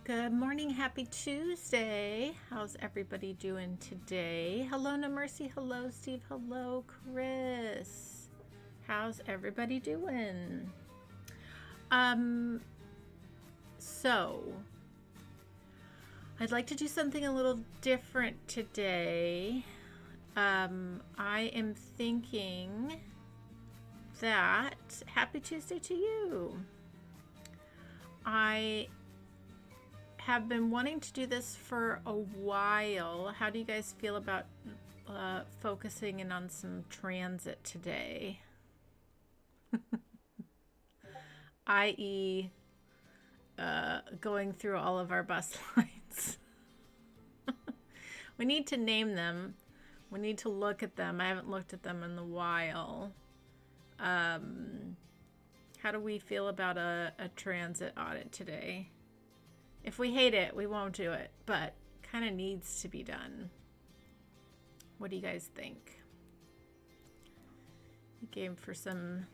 Good morning, happy Tuesday. How's everybody doing today? Hello, No Mercy. Hello, Steve. Hello, Chris. How's everybody doing? So I'd like to do something a little different today. I am thinking that happy Tuesday to you. I have been wanting to do this for a while. How do you guys feel about focusing in on some transit today? i.e. going through all of our bus lines. We need to name them. We need to look at them. I haven't looked at them in a while. How do we feel about a transit audit today? If we hate it, we won't do it, but kind of needs to be done. What do you guys think? You game for some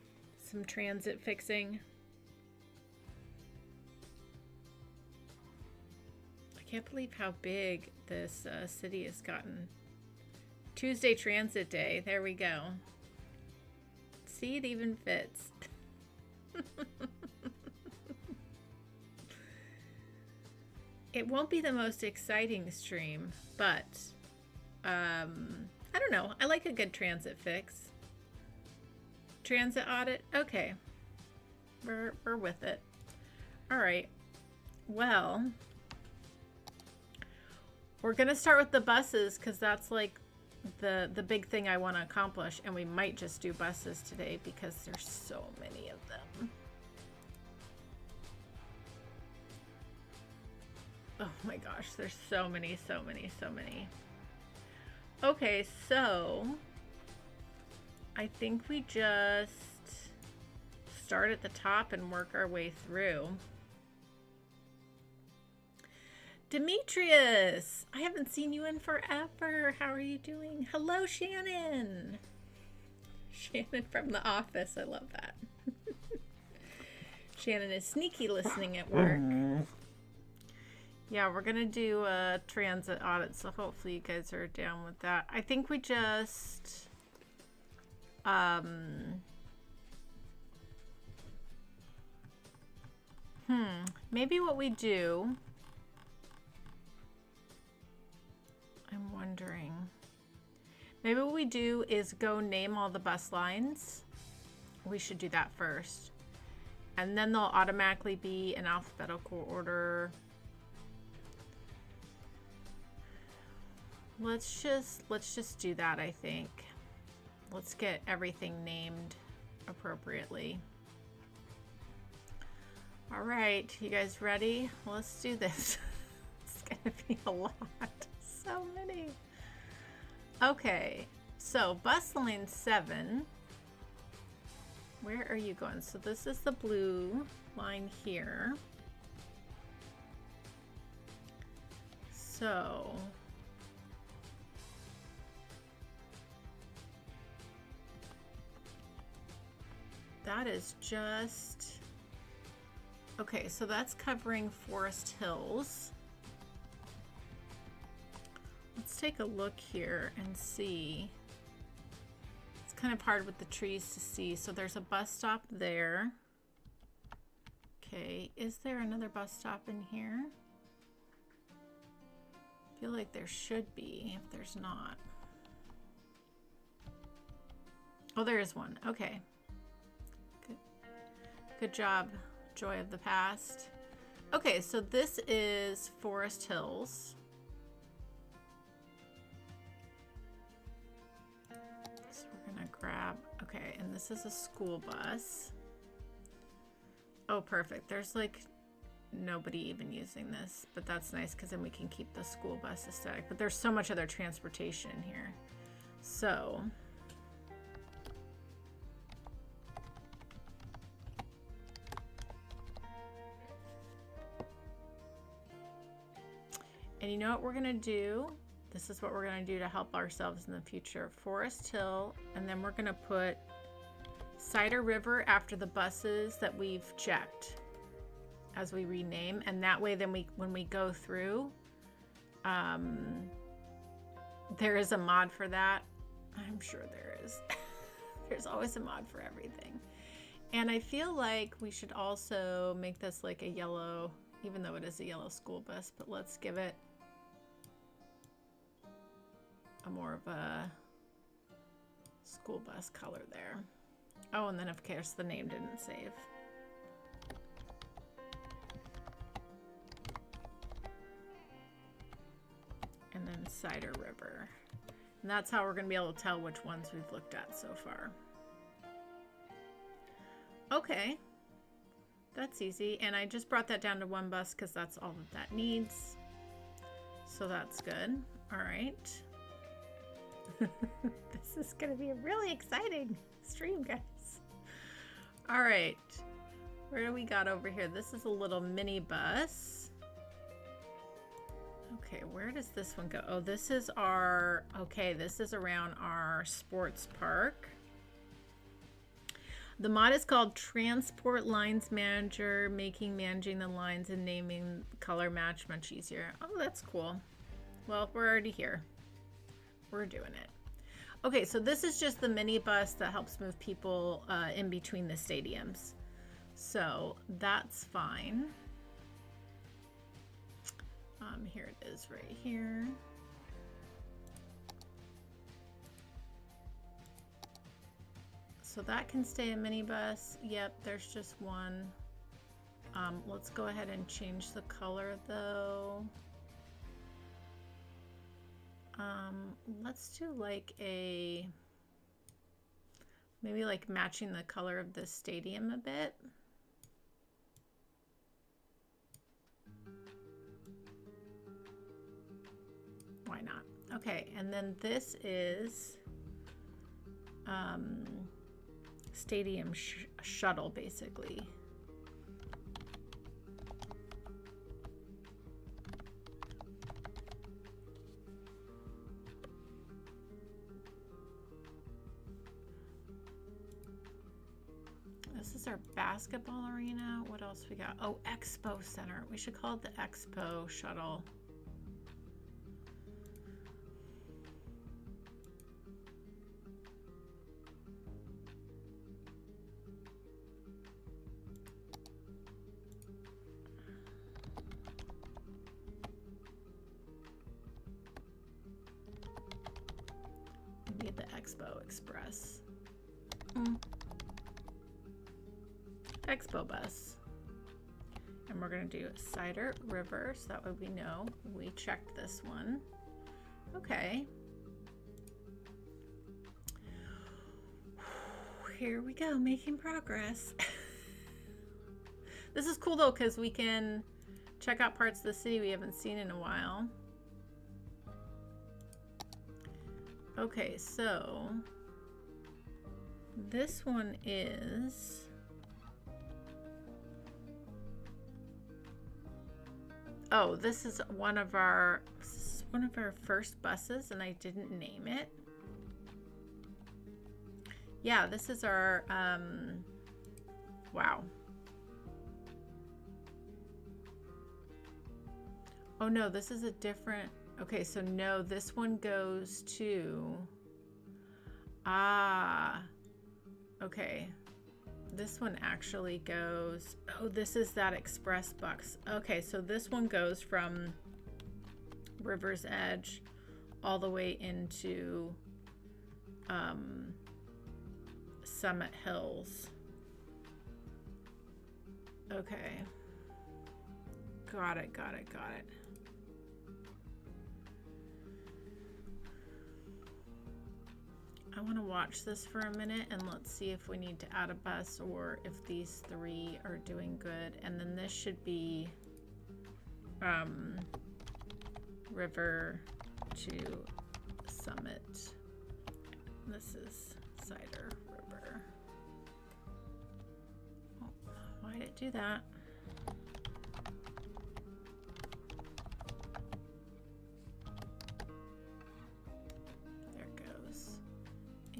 transit fixing? I can't believe how big this city has gotten. Tuesday Transit Day. There we go. See, it even fits. It won't be the most exciting stream, but I don't know. I like a good transit fix. Transit audit? Okay. We're with it. All right. Well, we're going to start with the buses because that's like the big thing I want to accomplish, and we might just do buses today because there's so many of them. Oh my gosh, there's so many. Okay, so I think we just start at the top and work our way through. Demetrius, I haven't seen you in forever. How are you doing? Hello, Shannon. Shannon from The Office. I love that. Shannon is sneaky listening at work. Yeah, we're going to do a transit audit, so hopefully you guys are down with that. I think we just... maybe what we do... I'm wondering. Maybe what we do is go name all the bus lines. We should do that first. And then they'll automatically be in alphabetical order. Let's just do that, I think. Let's get everything named appropriately. All right, you guys ready? Let's do this. It's gonna be a lot. So many. Okay, so bus line 7. Where are you going? So this is the blue line here. So that is just... Okay, so that's covering Forest Hills. Let's take a look here and see. It's kind of hard with the trees to see. So there's a bus stop there. Okay, is there another bus stop in here? I feel like there should be, if there's not. Oh, there is one. Okay. Good job, Joy of the Past. Okay, so this is Forest Hills. So we're gonna grab, okay, and this is a school bus. Oh, perfect. There's like nobody even using this, but that's nice because then we can keep the school bus aesthetic. But there's so much other transportation here. So and you know what we're gonna do? This is what we're gonna do to help ourselves in the future. Forest Hill, and then we're gonna put Cider River after the buses that we've checked. as we rename, and that way then when we go through, there is a mod for that. I'm sure there is. There's always a mod for everything. And I feel like we should also make this like a yellow, even though it is a yellow school bus, but let's give it a more of a school bus color there. Oh, and then of course the name didn't save. And then Cider River. And that's how we're going to be able to tell which ones we've looked at so far. Okay. That's easy. And I just brought that down to 1 bus because that's all that needs. So that's good. All right. This is going to be a really exciting stream, guys. All right. Where do we got over here? This is a little mini bus. Okay, where does this one go? Oh, this is our, okay, this is around our sports park. The mod is called Transport Lines Manager, making managing the lines and naming color match much easier. Oh, that's cool. Well, we're already here. We're doing it. Okay, so this is just the mini bus that helps move people in between the stadiums. So that's fine. Here it is right here. So that can stay a minibus. Yep, there's just one. Let's go ahead and change the color though. Let's do like a, maybe like matching the color of the stadium a bit. Why not? Okay, and then this is stadium shuttle basically. This is our basketball arena. What else we got? Oh, Expo Center. We should call it the Expo Shuttle. Maybe the Expo Express. Expo bus. And we're going to do Cider River, so that way we know we checked this one. Okay. Here we go, making progress. This is cool though, because we can check out parts of the city we haven't seen in a while. Okay, so this one is this is one of our first buses, and I didn't name it. Yeah, this is our wow. Oh no, this is a different. Okay, so no, this one goes to okay. This one actually goes, oh, this is that express bus. Okay, so this one goes from River's Edge all the way into Summit Hills. Okay. Got it. I want to watch this for a minute and let's see if we need to add a bus or if these 3 are doing good. And then this should be River to Summit. This is Cider River. Oh, why did it do that?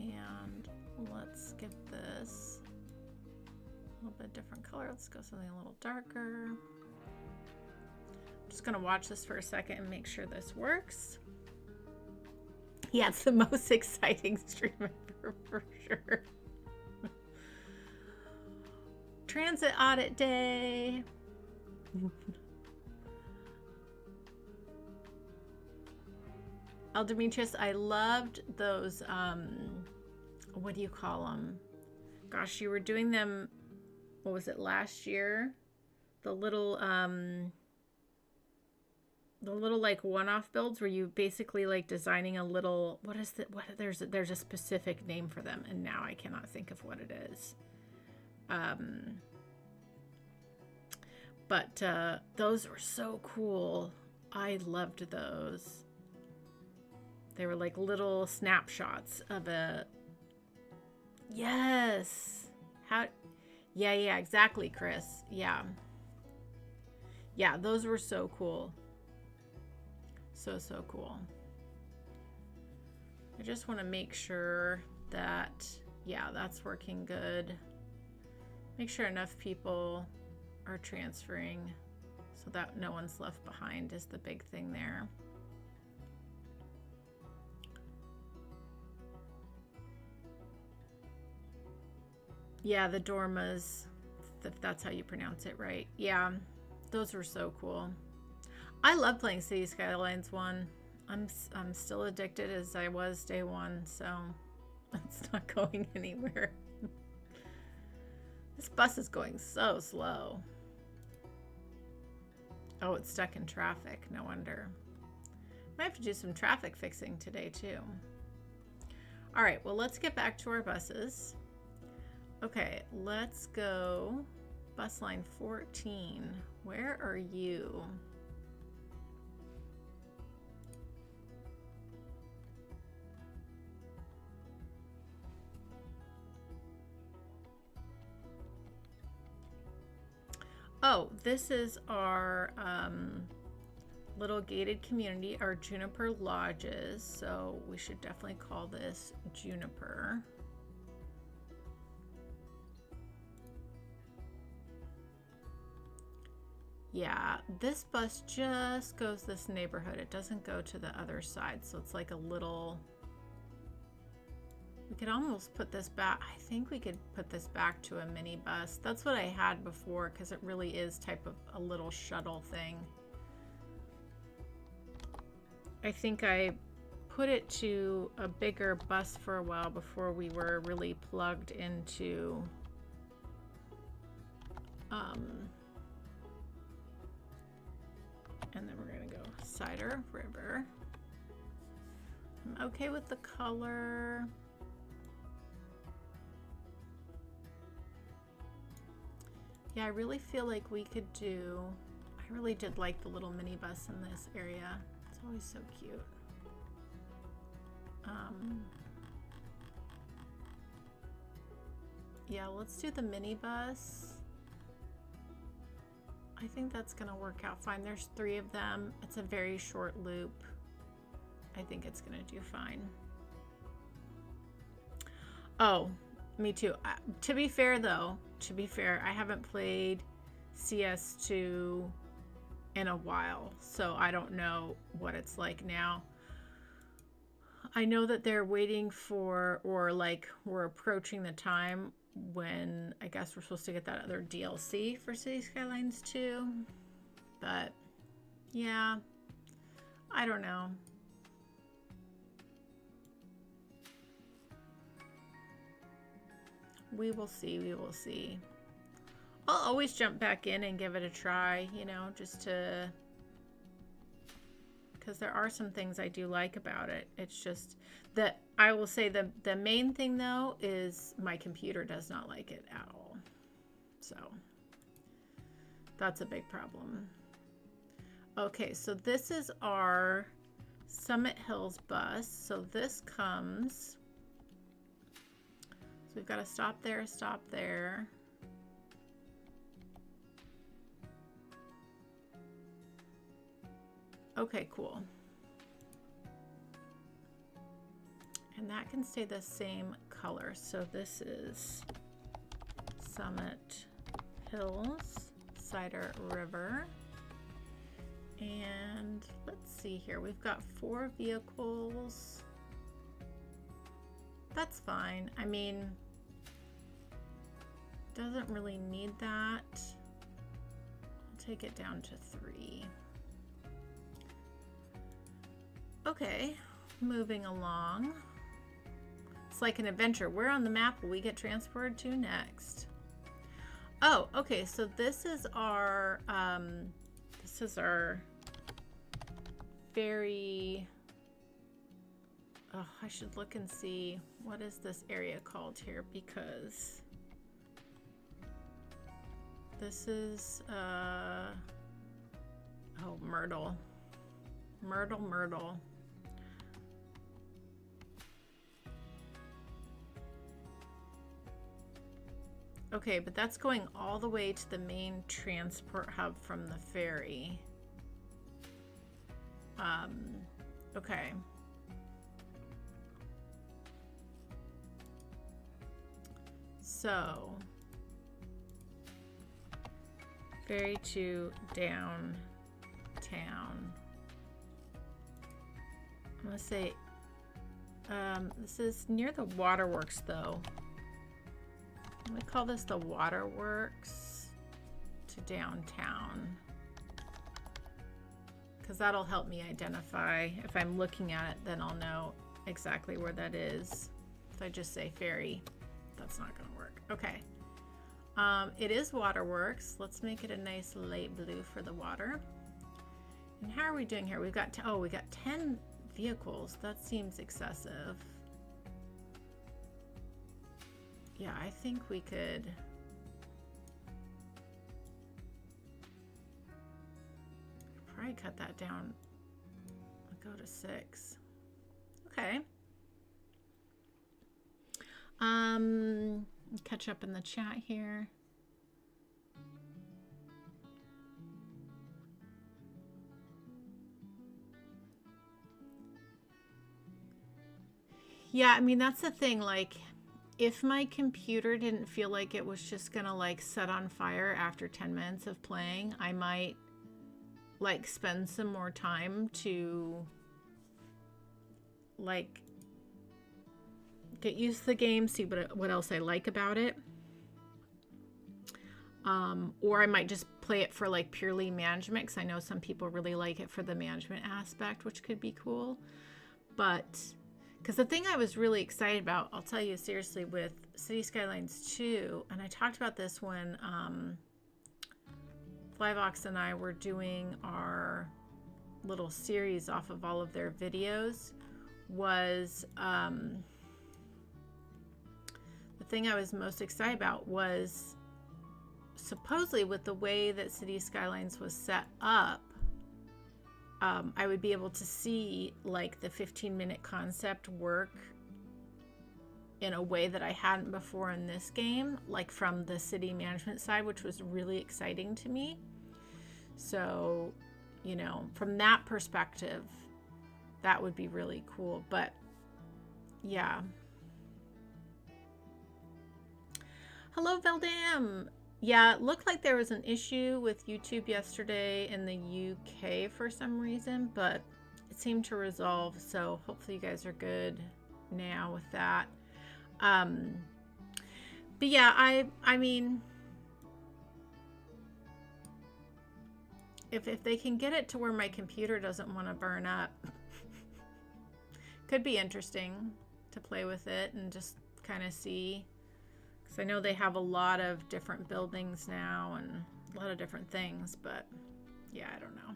And let's give this little bit different color. Let's go something a little darker. I'm just gonna watch this for a second and make sure this works. Yeah, it's the most exciting stream ever for sure. Transit audit day. El Demetrius, I loved those, what do you call them? Gosh, you were doing them, what was it, last year? The little like one-off builds where you basically like designing a little, what is that? What, there's a specific name for them, and now I cannot think of what it is. But those were so cool. I loved those. They were like little snapshots of a, yes. How, yeah, exactly, Chris. Yeah, those were so cool. So cool. I just want to make sure that, yeah, that's working good. Make sure enough people are transferring so that no one's left behind is the big thing there. Yeah, the Dormas, if that's how you pronounce it right. Yeah, those were so cool. I love playing City Skylines One. I'm still addicted as I was day one, so it's not going anywhere. This bus is going so slow. Oh, it's stuck in traffic. No wonder. Might have to do some traffic fixing today too. All right, well, let's get back to our buses. Okay, let's go bus line 14. Where are you? Oh, this is our little gated community, our Juniper Lodges. So we should definitely call this Juniper. Yeah, this bus just goes this neighborhood. It doesn't go to the other side. So it's like a little, we could almost put this back. I think we could put this back to a mini bus. That's what I had before because it really is type of a little shuttle thing. I think I put it to a bigger bus for a while before we were really plugged into and then we're gonna go Cider River. I'm okay with the color. Yeah, I really feel like we could do, I really did like the little minibus in this area. It's always so cute. Yeah, let's do the minibus. I think that's gonna work out fine. There's 3 of them. It's a very short loop. I think it's gonna do fine. Oh, me too. To be fair though, I haven't played CS2 in a while, so I don't know what it's like now. I know that they're waiting for, or like we're approaching the time when I guess we're supposed to get that other DLC for City Skylines 2. But yeah, I don't know. We will see, we will see. I'll always jump back in and give it a try, you know, just to, because there are some things I do like about it. It's just that I will say the main thing though is my computer does not like it at all. So that's a big problem. Okay, so this is our Summit Hills bus. So this comes, so we've got to stop there, stop there. Okay, cool. And that can stay the same color. So this is Summit Hills, Cider River. And let's see here. We've got 4 vehicles. That's fine. I mean, doesn't really need that. I'll take it down to 3. Okay, moving along. It's like an adventure. Where on the map will we get transported to next? Oh, okay, so this is our ferry. Oh, I should look and see what is this area called here, because this is oh, Myrtle. Okay, but that's going all the way to the main transport hub from the ferry. Okay. So, ferry to downtown. I'm gonna say, this is near the waterworks though. I'm gonna call this the waterworks to downtown, because that'll help me identify. If I'm looking at it, then I'll know exactly where that is. If I just say ferry, that's not gonna work. Okay. It is waterworks. Let's make it a nice light blue for the water. And how are we doing here? We've got, we got 10 vehicles. That seems excessive. Yeah, I think we could probably cut that down. Go to 6. Okay. Catch up in the chat here. Yeah, I mean, that's the thing, like, if my computer didn't feel like it was just gonna like set on fire after 10 minutes of playing, I might like spend some more time to like get used to the game, see what else I like about it. Or I might just play it for like purely management, because I know some people really like it for the management aspect, which could be cool. But because the thing I was really excited about, I'll tell you seriously, with City Skylines 2, and I talked about this when Flyvox and I were doing our little series off of all of their videos, was the thing I was most excited about was supposedly with the way that City Skylines was set up, I would be able to see like the 15-minute concept work in a way that I hadn't before in this game, like from the city management side, which was really exciting to me. So, you know, from that perspective, that would be really cool. But yeah. Hello, Veldam. Yeah, it looked like there was an issue with YouTube yesterday in the UK for some reason, but it seemed to resolve. So hopefully you guys are good now with that. But yeah, I mean, if they can get it to where my computer doesn't want to burn up, could be interesting to play with it and just kind of see. I know they have a lot of different buildings now and a lot of different things, but yeah, I don't know.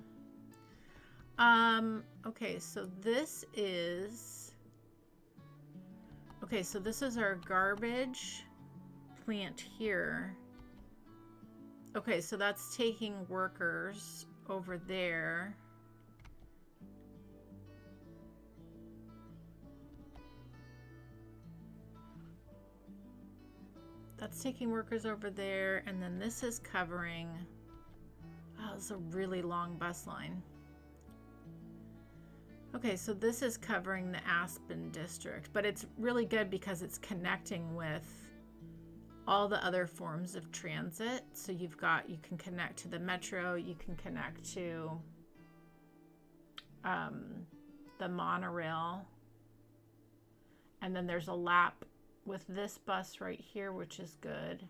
Okay, so this is our garbage plant here. Okay, so that's taking workers over there. That's taking workers over there, and then this is covering, oh, it's a really long bus line. Okay, so this is covering the Aspen district, but it's really good because it's connecting with all the other forms of transit. So you can connect to the metro, you can connect to the monorail, and then there's a lap with this bus right here, which is good.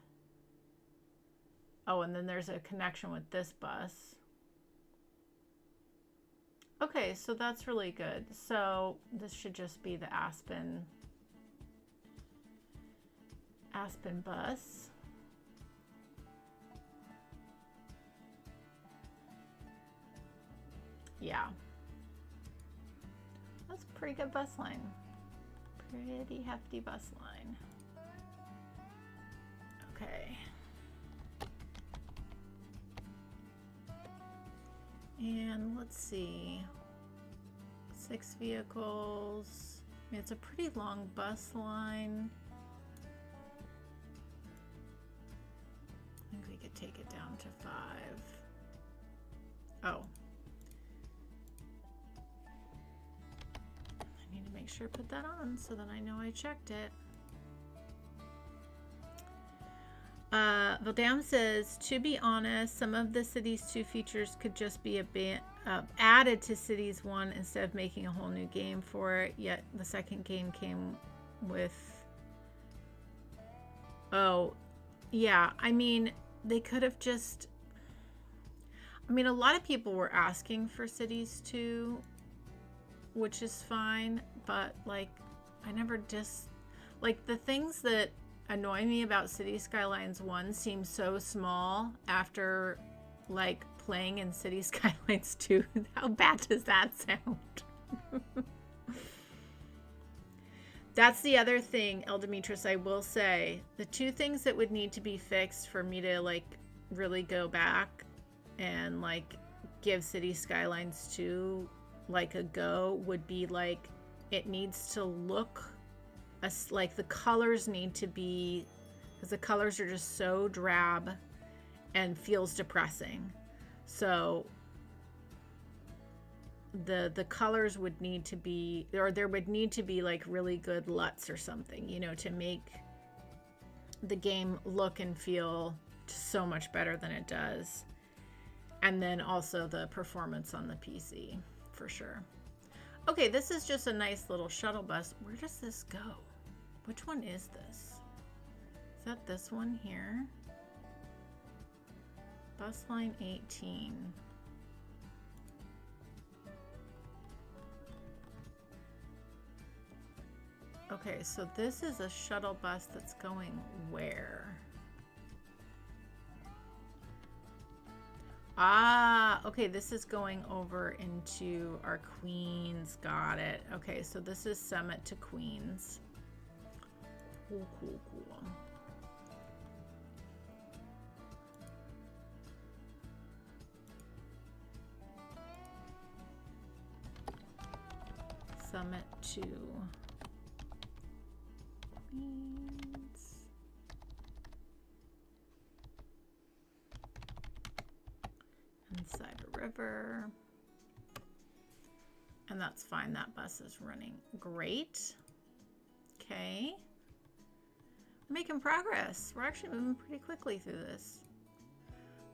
Oh, and then there's a connection with this bus. Okay, so that's really good. So this should just be the Aspen bus. Yeah. That's a pretty good bus line. Pretty hefty bus line. Okay. And let's see. 6 vehicles. I mean, it's a pretty long bus line. I think we could take it down to 5. Oh. I need to make sure I put that on so that I know I checked it. Valdam says, to be honest, some of the Cities 2 features could just be added to Cities 1 instead of making a whole new game for it. Yet the second game came with... Oh, yeah. I mean, they could have just... I mean, a lot of people were asking for Cities 2, which is fine. But, like, I never just... Like, the things that annoy me about City Skylines 1 seem so small after like playing in City Skylines 2. How bad does that sound? That's the other thing, Eldemetris, I will say. The 2 things that would need to be fixed for me to like really go back and like give City Skylines 2 like a go would be like it needs to look like the colors need to be, because the colors are just so drab and feels depressing. So the colors would need to be, or there would need to be like really good LUTs or something, you know, to make the game look and feel so much better than it does. And then also the performance on the PC for sure. Okay, this is just a nice little shuttle bus. Where does this go? Which one is this? Is that this one here? Bus line 18. Okay, so this is a shuttle bus that's going where? Ah, okay, this is going over into our Queens. Got it. Okay, so this is Summit to Queens. Cool, cool, cool. Summit to Queens. Inside a river. And that's fine. That bus is running great. Okay. Making progress. We're actually moving pretty quickly through this.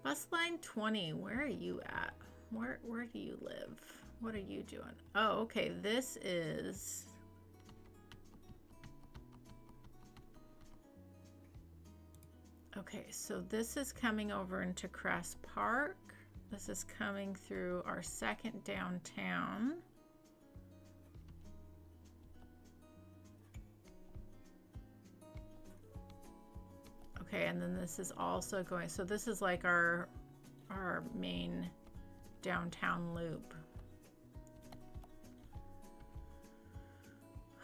Bus line 20. Where are you at? Where do you live? What are you doing? Oh, okay. This is... Okay, so this is coming over into Crest Park. This is coming through our second downtown. Okay, and then this is also going, so this is like our main downtown loop.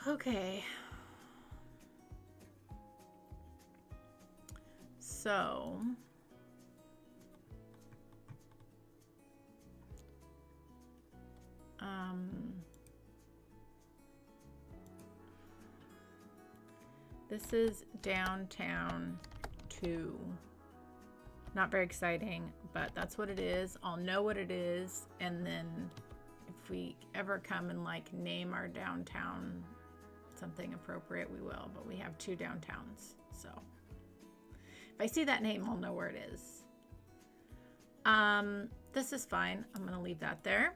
Okay. So this is downtown 2. Not very exciting, but that's what it is. I'll know what it is, and then if we ever come and like name our downtown something appropriate, we will. But we have 2 downtowns, so If I see that name, I'll know where it is. This is fine. I'm going to leave that there.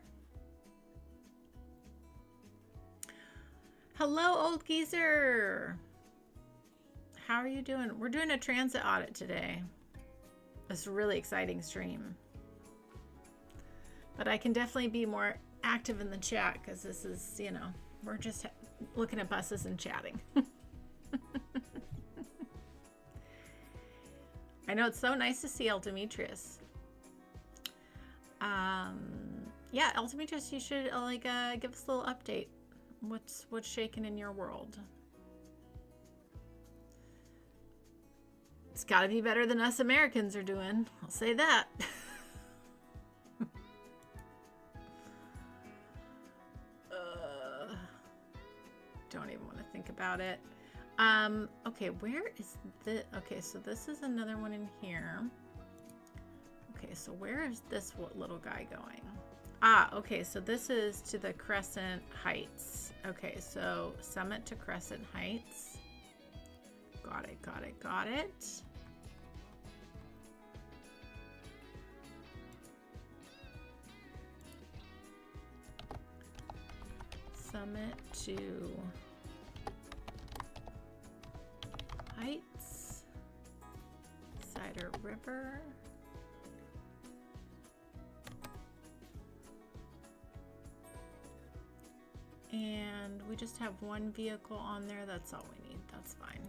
Hello, old geezer. How are you doing? We're doing a transit audit today. It's a really exciting stream. But I can definitely be more active in the chat because this is, you know, we're just looking at buses and chatting. I know, it's so nice to see El Demetrius. Yeah, El Demetrius, you should give us a little update. What's shaking in your world? It's got to be better than us Americans are doing. I'll say that. Don't even want to think about it. Okay, where is the... Okay, so this is another one in here. Okay, so where is this little guy going? Ah, okay, so this is to the Crescent Heights. Okay, so Summit to Crescent Heights. Got it, got it, got it. Summit to Heights, Cider River. And we just have one vehicle on there. That's all we need. That's fine.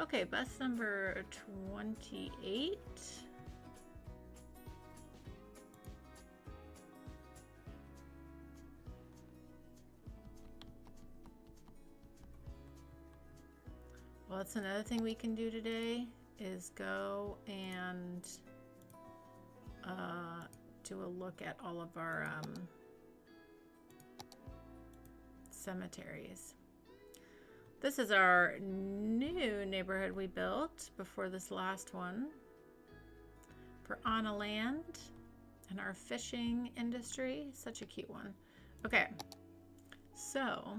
Okay, bus number 28. Well, that's another thing we can do today is go and do a look at all of our cemeteries. This is our new neighborhood we built before this last one for On a Land and our fishing industry. Such a cute one. Okay, so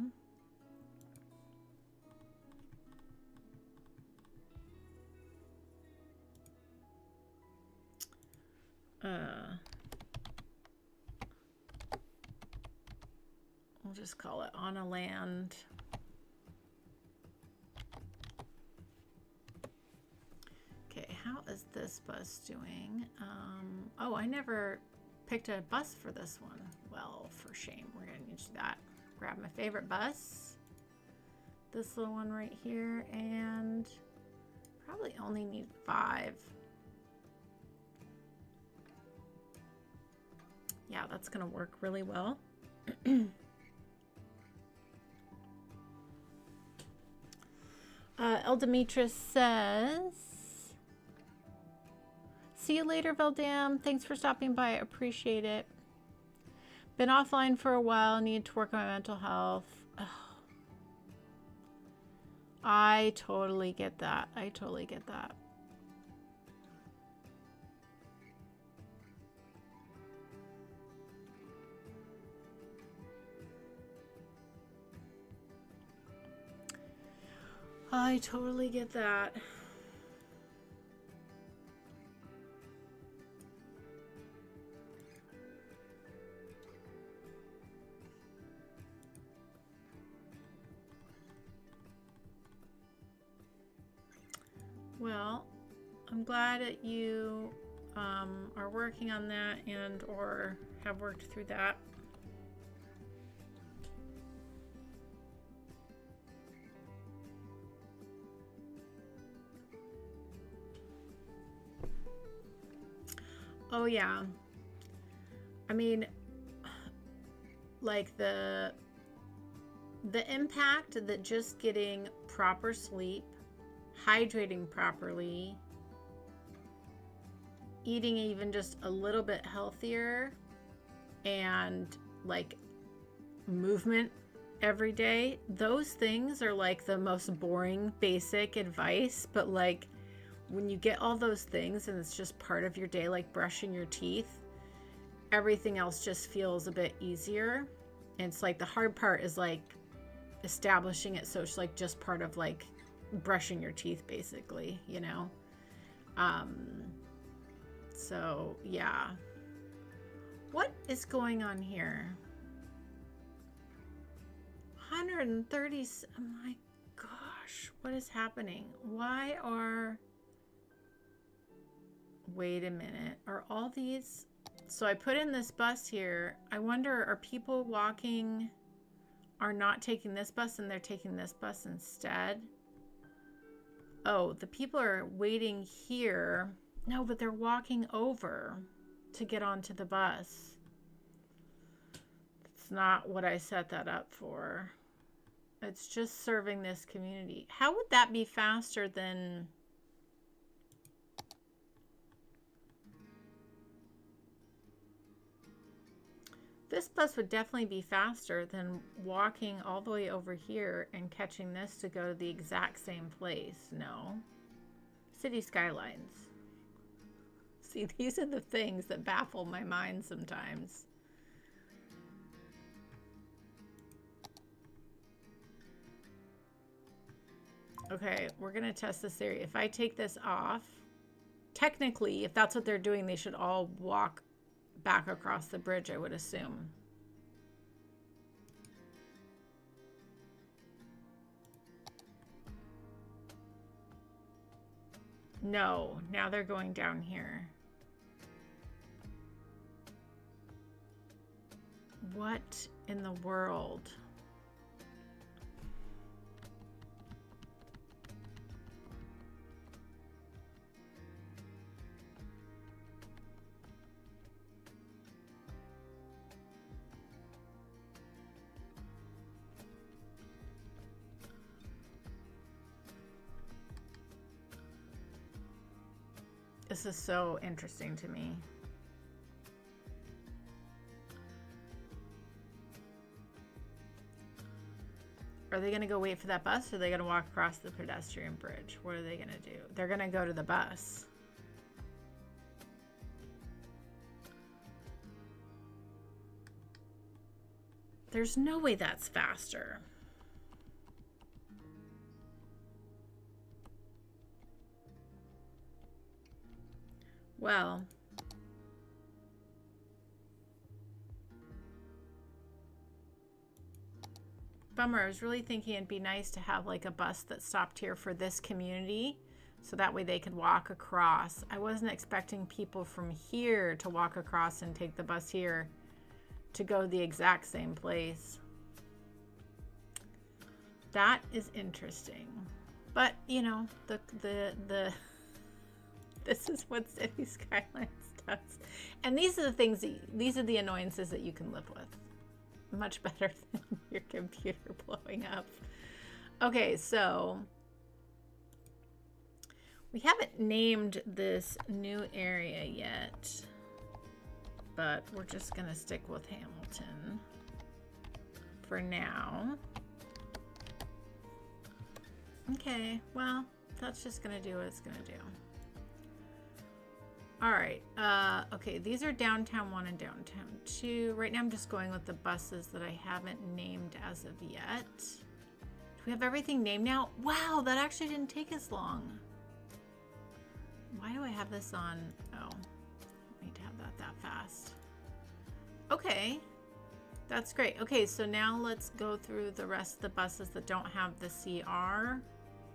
we'll just call it On a Land. Okay, how is this bus doing? Oh, I never picked a bus for this one. Well, for shame. We're gonna need to do that. Grab my favorite bus. This little one right here, and probably only need 5. Yeah, that's gonna work really well. El Demetrius says, see you later, Veldam. Thanks for stopping by. I appreciate it. Been offline for a while. Need to work on my mental health. Ugh. I totally get that. I totally get that. I totally get that. Well, I'm glad that you are working on that and or have worked through that. Oh yeah. I mean, like the impact that just getting proper sleep, hydrating properly, eating even just a little bit healthier, and like movement every day, those things are like the most boring basic advice, but like when you get all those things and it's just part of your day, like brushing your teeth, everything else just feels a bit easier. And it's like the hard part is like establishing it, so it's like just part of like brushing your teeth basically, you know. So yeah, what is going on here? 130. Oh my gosh, what is happening? Why are, wait a minute, are all these, so I put in this bus here. I wonder, are people walking, are not taking this bus and they're taking this bus instead? Oh, the people are waiting here. No, but they're walking over to get onto the bus. It's not what I set that up for. It's just serving this community. How would that be faster than... This bus would definitely be faster than walking all the way over here and catching this to go to the exact same place. No. City Skylines. See, these are the things that baffle my mind sometimes. Okay, we're going to test this area. If I take this off, technically, if that's what they're doing, they should all walk back across the bridge, I would assume. No, now they're going down here. What in the world? This is so interesting to me. Are they going to go wait for that bus, or are they going to walk across the pedestrian bridge? What are they going to do? They're going to go to the bus. There's no way that's faster. Well, bummer. I was really thinking it'd be nice to have like a bus that stopped here for this community, so that way they could walk across. I wasn't expecting people from here to walk across and take the bus here to go the exact same place. That is interesting. But, you know, this is what City Skylines does. And these are the things, these are the annoyances that you can live with. Much better than your computer blowing up. Okay, so we haven't named this new area yet, but we're just gonna stick with Hamilton for now. Okay, well, that's just gonna do what it's gonna do. All right, okay, these are downtown 1 and downtown 2. Right now I'm just going with the buses that I haven't named as of yet. Do we have everything named now? Wow, that actually didn't take as long. Why do I have this on? Oh, I need to have that fast. Okay, that's great. Okay, so now let's go through the rest of the buses that don't have the CR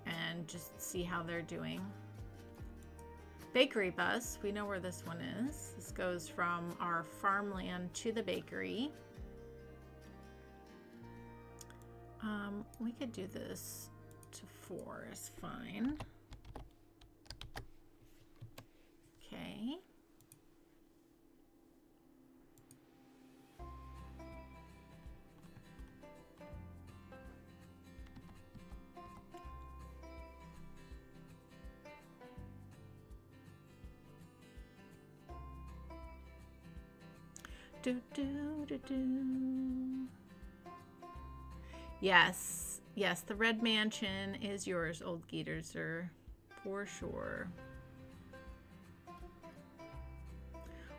and just see how they're doing. Bakery bus, we know where this one is. This goes from our farmland to the bakery. We could do this to 4 is fine. Okay. Do, do, do, do. Yes, yes, the red mansion is yours, old Geeterser, for sure.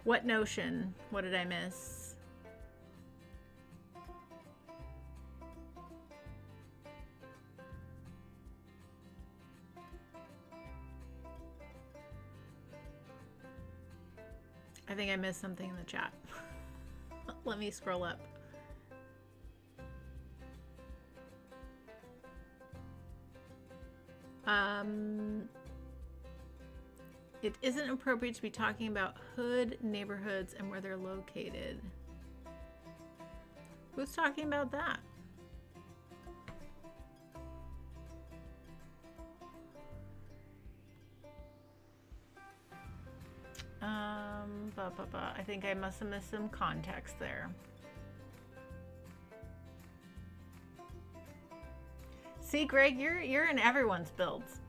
What notion? What did I miss? I think I missed something in the chat. Let me scroll up. It isn't appropriate to be talking about hood neighborhoods and where they're located. Who's talking about that? I think I must have missed some context there. See, Greg, you're in everyone's builds.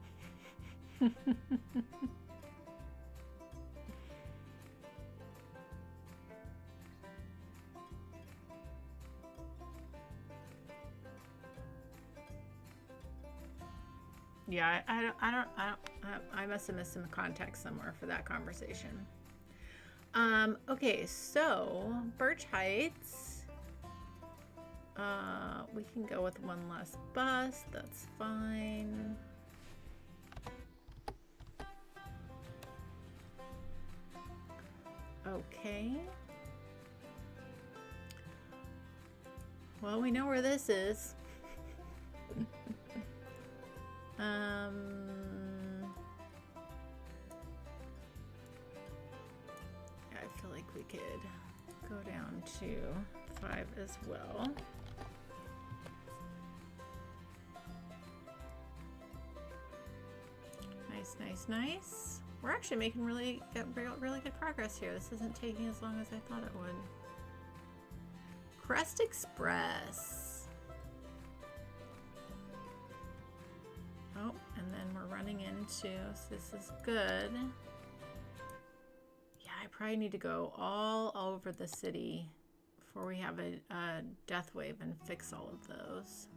Yeah, I must have missed some context somewhere for that conversation. Okay, so Birch Heights. We can go with one less bus. That's fine. Okay. Well, we know where this is. I feel like we could go down to 5 as well. Nice, nice, nice. We're actually making really good progress here. This isn't taking as long as I thought it would. Crest Express. Oh, and then we're running into, so this is good. Yeah, I probably need to go all over the city before we have a death wave and fix all of those.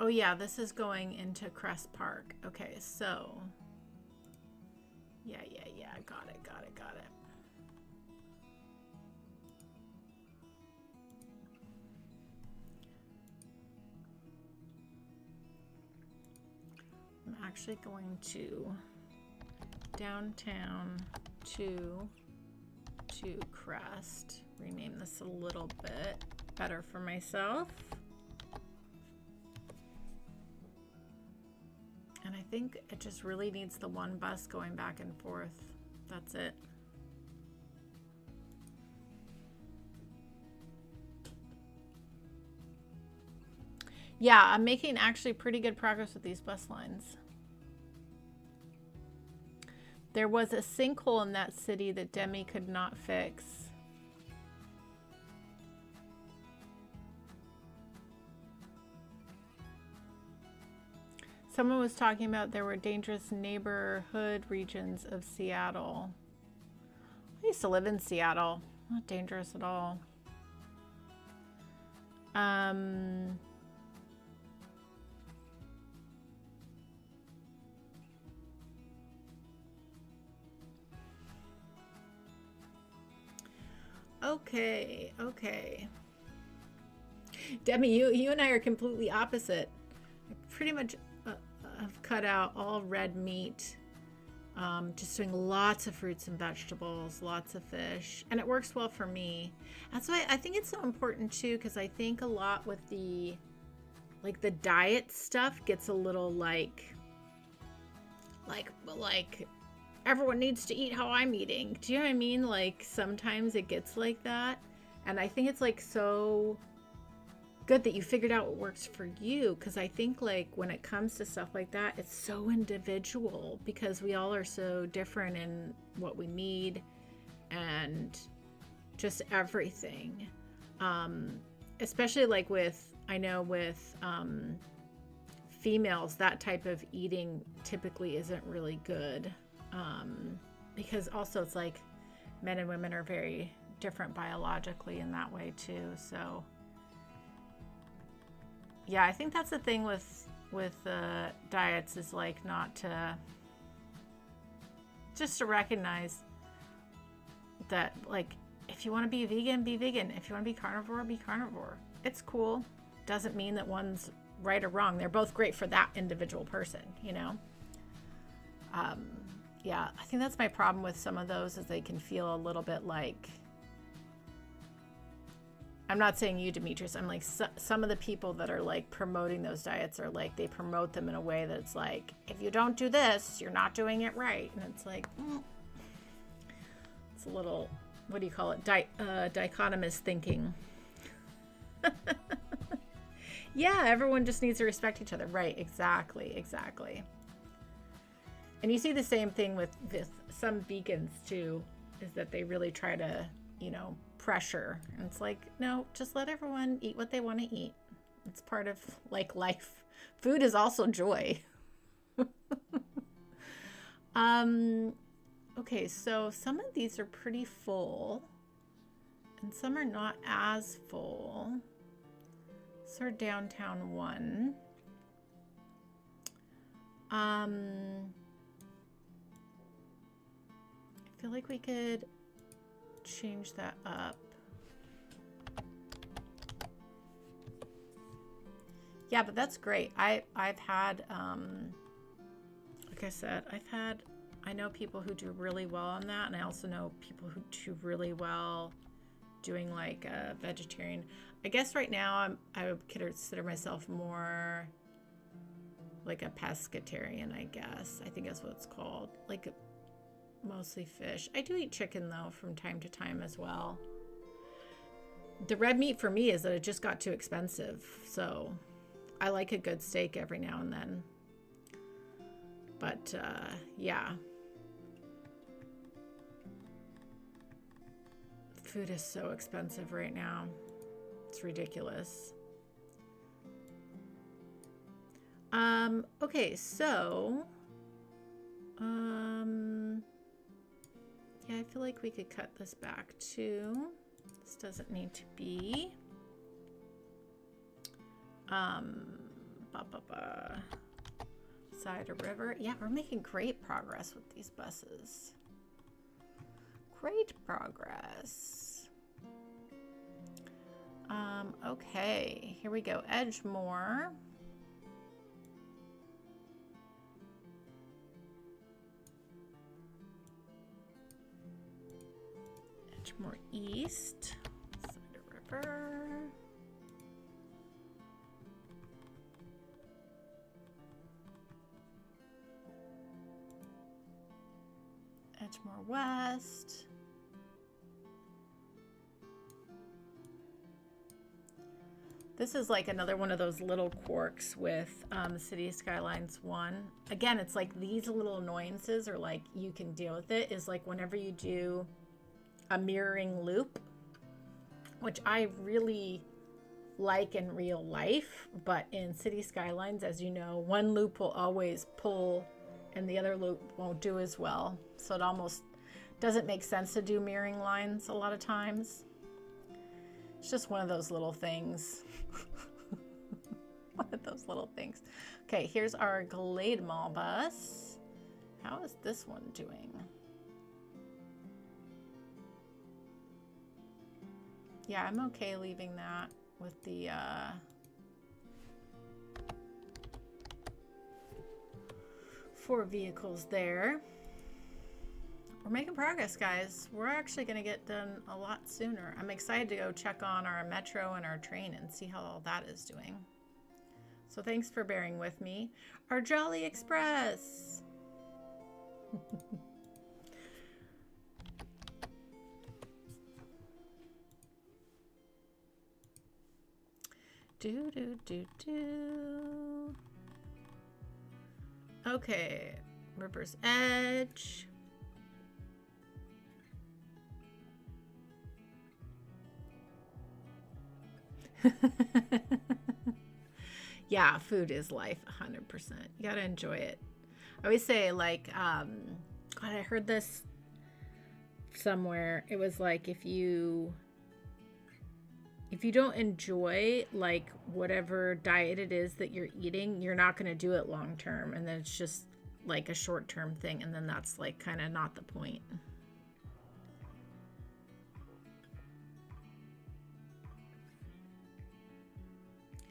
Oh yeah, this is going into Crest Park. Okay, so yeah, got it. I'm actually going to downtown to Crest. Rename this a little bit better for myself. And I think it just really needs the one bus going back and forth. That's it. Yeah, I'm making actually pretty good progress with these bus lines. There was a sinkhole in that city that Demi could not fix. Someone was talking about there were dangerous neighborhood regions of Seattle. I used to live in Seattle. Not dangerous at all. Okay. Demi, you and I are completely opposite. I pretty much have cut out all red meat. Just doing lots of fruits and vegetables, lots of fish, and it works well for me. That's why I think it's so important too, because I think a lot with the diet stuff gets a little like everyone needs to eat how I'm eating. Do you know what I mean? Like sometimes it gets like that, and I think it's like so good that you figured out what works for you, because I think like when it comes to stuff like that, it's so individual because we all are so different in what we need and just everything. Especially like with females, that type of eating typically isn't really good, because also it's like men and women are very different biologically in that way too. So yeah, I think that's the thing with with diets is like not to, just to recognize that, like, if you want to be vegan, be vegan. If you want to be carnivore, be carnivore. It's cool. Doesn't mean that one's right or wrong. They're both great for that individual person, you know? Yeah, I think that's my problem with some of those, is they can feel a little bit like, I'm not saying you, Demetrius, I'm like, some of the people that are like promoting those diets are like, they promote them in a way that it's like, if you don't do this, you're not doing it right. And it's like, it's a little, what do you call it? Dichotomous thinking. Yeah, everyone just needs to respect each other. Right, exactly, exactly. And you see the same thing with some vegans too, is that they really try to, you know, pressure. And it's like, no, just let everyone eat what they want to eat. It's part of like life. Food is also joy. Okay, so some of these are pretty full and some are not as full. So our downtown one. I feel like we could change that up. Yeah, but that's great. I've had, like I said, I know people who do really well on that, and I also know people who do really well doing like a vegetarian. I guess right now I would consider myself more like a pescatarian, I guess. I think that's what it's called. Like mostly fish. I do eat chicken though from time to time as well. The red meat for me is that it just got too expensive. So I like a good steak every now and then. But yeah. Food is so expensive right now. It's ridiculous. Okay, so yeah, I feel like we could cut this back too. This doesn't need to be. Side of river. Yeah, we're making great progress with these buses. Great progress. Okay, here we go. Edgemore. Edgemore East. Side of river. Edgemore West. This is like another one of those little quirks with City Skylines One. Again, it's like these little annoyances, or like you can deal with it, is like whenever you do a mirroring loop, which I really like in real life, but in City Skylines, as you know, one loop will always pull and the other loop won't do as well. So it almost doesn't make sense to do mirroring lines a lot of times. It's just one of those little things. One of those little things. Okay, here's our Glade Mall bus. How is this one doing? Yeah, I'm okay leaving that with the 4 vehicles there. We're making progress, guys. We're actually going to get done a lot sooner. I'm excited to go check on our metro and our train and see how all that is doing. So thanks for bearing with me. Our Jolly Express. Do. Okay, River's Edge. Yeah, food is life, 100%. You gotta enjoy it. I always say, like, God, I heard this somewhere. It was like if you if you don't enjoy like whatever diet it is that you're eating, you're not going to do it long term, and then it's just like a short term thing, and then that's like kind of not the point.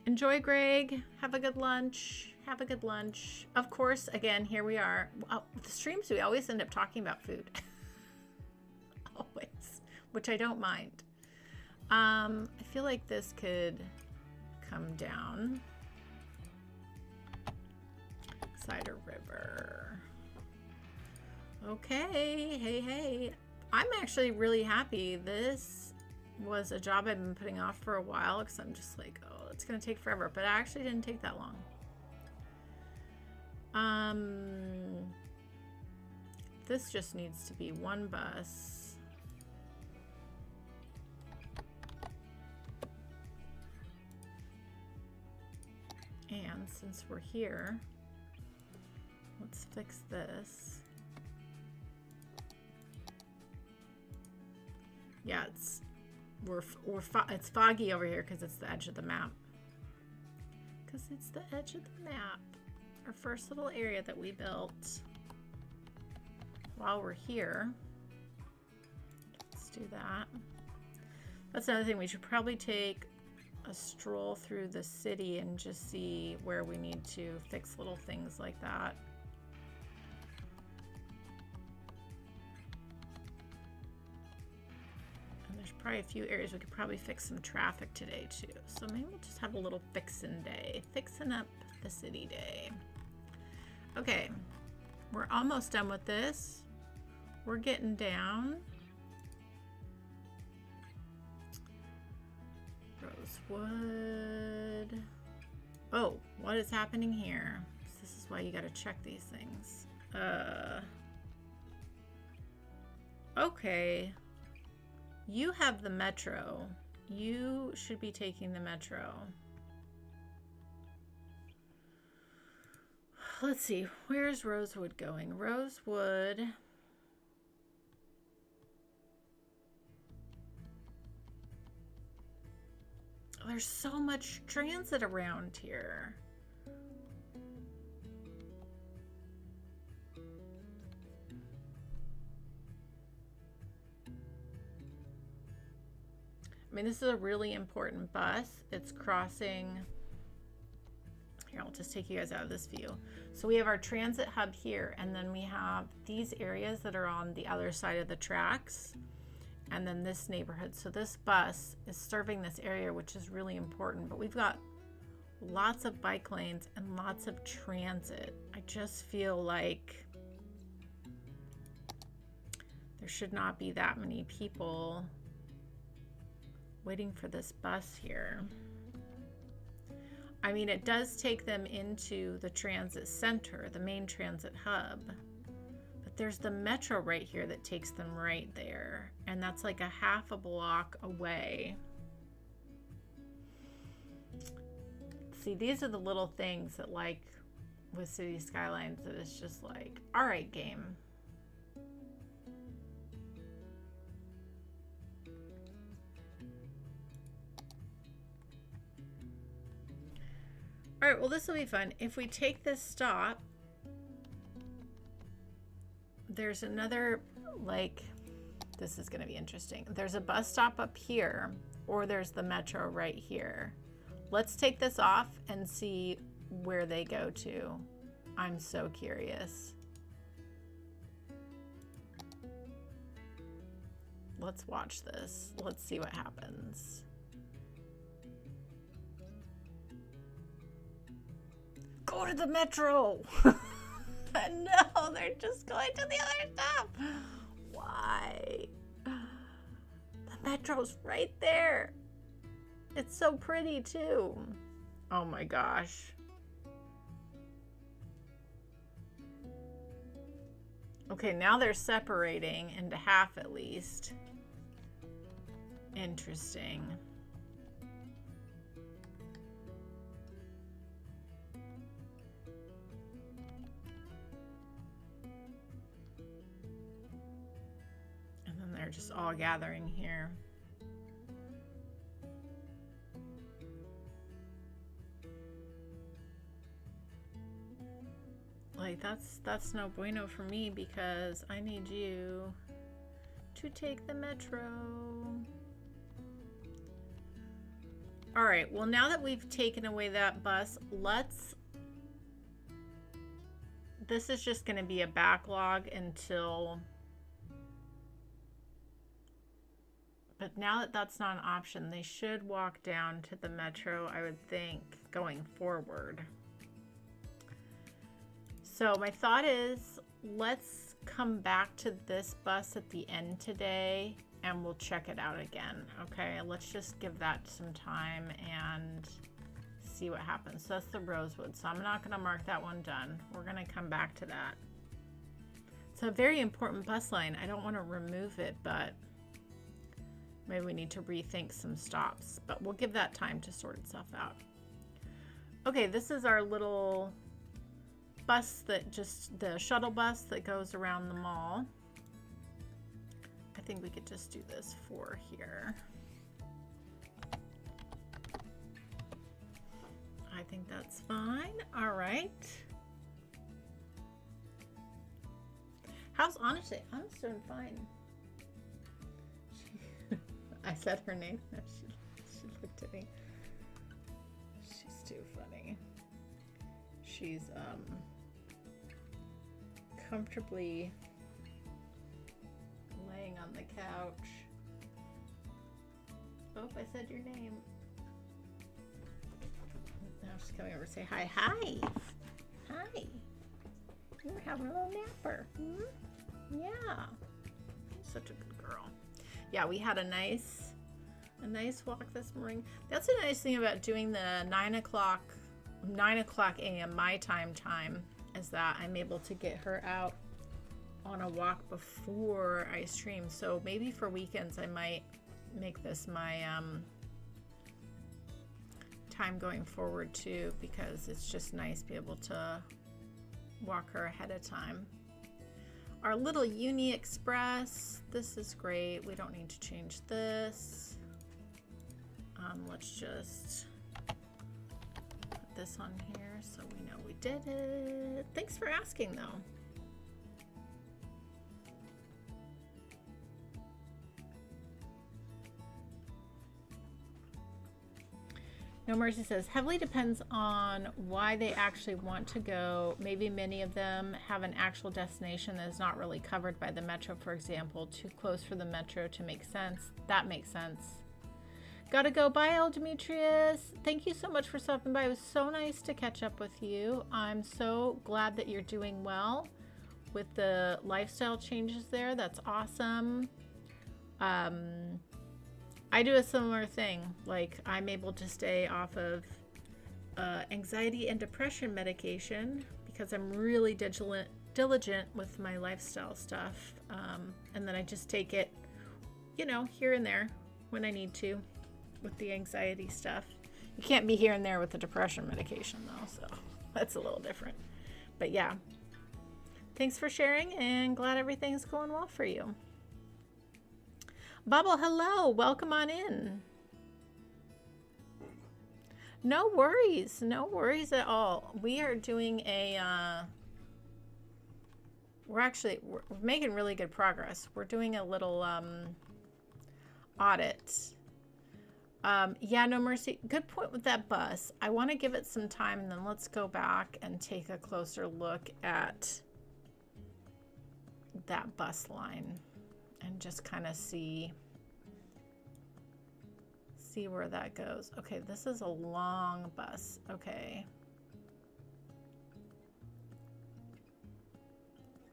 Enjoy, Greg. Have a good lunch. Have a good lunch. Of course, again, here we are. The streams, we always end up talking about food. Always, which I don't mind. I feel like this could come down. Cider River. Okay, hey. I'm actually really happy. This was a job I've been putting off for a while because I'm just like, oh, it's gonna take forever, but it actually didn't take that long. This just needs to be one bus. And since we're here, let's fix this. Yeah, it's foggy over here because it's the edge of the map. Because it's the edge of the map. Our first little area that we built. While we're here, let's do that. That's another thing. We should probably take a stroll through the city and just see where we need to fix little things like that. And there's probably a few areas we could probably fix some traffic today too. So maybe we'll just have a little fixin' day. Fixin' up the city day. Okay, we're almost done with this. We're getting down. Rosewood. Oh, what is happening here? This is why you got to check these things. Okay. You have the metro. You should be taking the metro. Let's see. Where's Rosewood going? Rosewood. There's so much transit around here. I mean, this is a really important bus. It's crossing. Here, I'll just take you guys out of this view. So we have our transit hub here, and then we have these areas that are on the other side of the tracks. And then this neighborhood. So this bus is serving this area, which is really important, but we've got lots of bike lanes and lots of transit. I just feel like there should not be that many people waiting for this bus here. I mean, it does take them into the transit center, the main transit hub. There's the metro right here that takes them right there, and that's like a half a block away. See, these are the little things that, like with City Skylines, that it's just like, all right, game. All right, well, this will be fun. If we take this stop, there's another, like, this is going to be interesting. There's a bus stop up here, or there's the metro right here. Let's take this off and see where they go to. I'm so curious. Let's watch this. Let's see what happens. Go to the metro! No, they're just going to the other stop. Why? The metro's right there. It's so pretty too. Oh my gosh. Okay, now they're separating into half at least. Interesting. They're just all gathering here. Like, that's no bueno for me because I need you to take the metro. All right, well, now that we've taken away that bus, this is just going to be a backlog until, but now that that's not an option, they should walk down to the metro, I would think, going forward. So my thought is, let's come back to this bus at the end today and we'll check it out again. Okay, let's just give that some time and see what happens. So that's the Rosewood. So I'm not going to mark that one done. We're going to come back to that. It's a very important bus line. I don't want to remove it, but maybe we need to rethink some stops. But we'll give that time to sort itself out. Okay, this is our little bus that the shuttle bus that goes around the mall. I think we could just do this for here. I think that's fine. All right. How's Anna today? Anna's doing fine. I said her name. She looked at me. She's too funny. She's comfortably laying on the couch. Oh, I said your name. Now she's coming over to say hi. Hi. Hi. You're having a little napper. Hmm? Yeah. Such a good girl. Yeah, we had a nice walk this morning. That's a nice thing about doing the 9 o'clock a.m. my time is that I'm able to get her out on a walk before I stream. So maybe for weekends I might make this my time going forward too, because it's just nice to be able to walk her ahead of time. Our little Uni Express, this is great. We don't need to change this. Let's just put this on here so we know we did it. Thanks for asking though. No Mercy says, heavily depends on why they actually want to go. Maybe many of them have an actual destination that is not really covered by the metro, for example, too close for the metro to make sense. That makes sense. Gotta go. Bye, El Demetrius. Thank you so much for stopping by. It was so nice to catch up with you. I'm so glad that you're doing well with the lifestyle changes there. That's awesome. I do a similar thing. Like, I'm able to stay off of anxiety and depression medication because I'm really diligent with my lifestyle stuff. And then I just take it, you know, here and there when I need to with the anxiety stuff. You can't be here and there with the depression medication though, so that's a little different. But yeah, thanks for sharing and glad everything's going well for you. Bubble, hello, welcome on in. No worries at all. We are doing we're making really good progress. We're doing a little audit. Yeah, No Mercy, good point with that bus. I want to give it some time and then let's go back and take a closer look at that bus line and just kind of see where that goes. Okay, this is a long bus. Okay.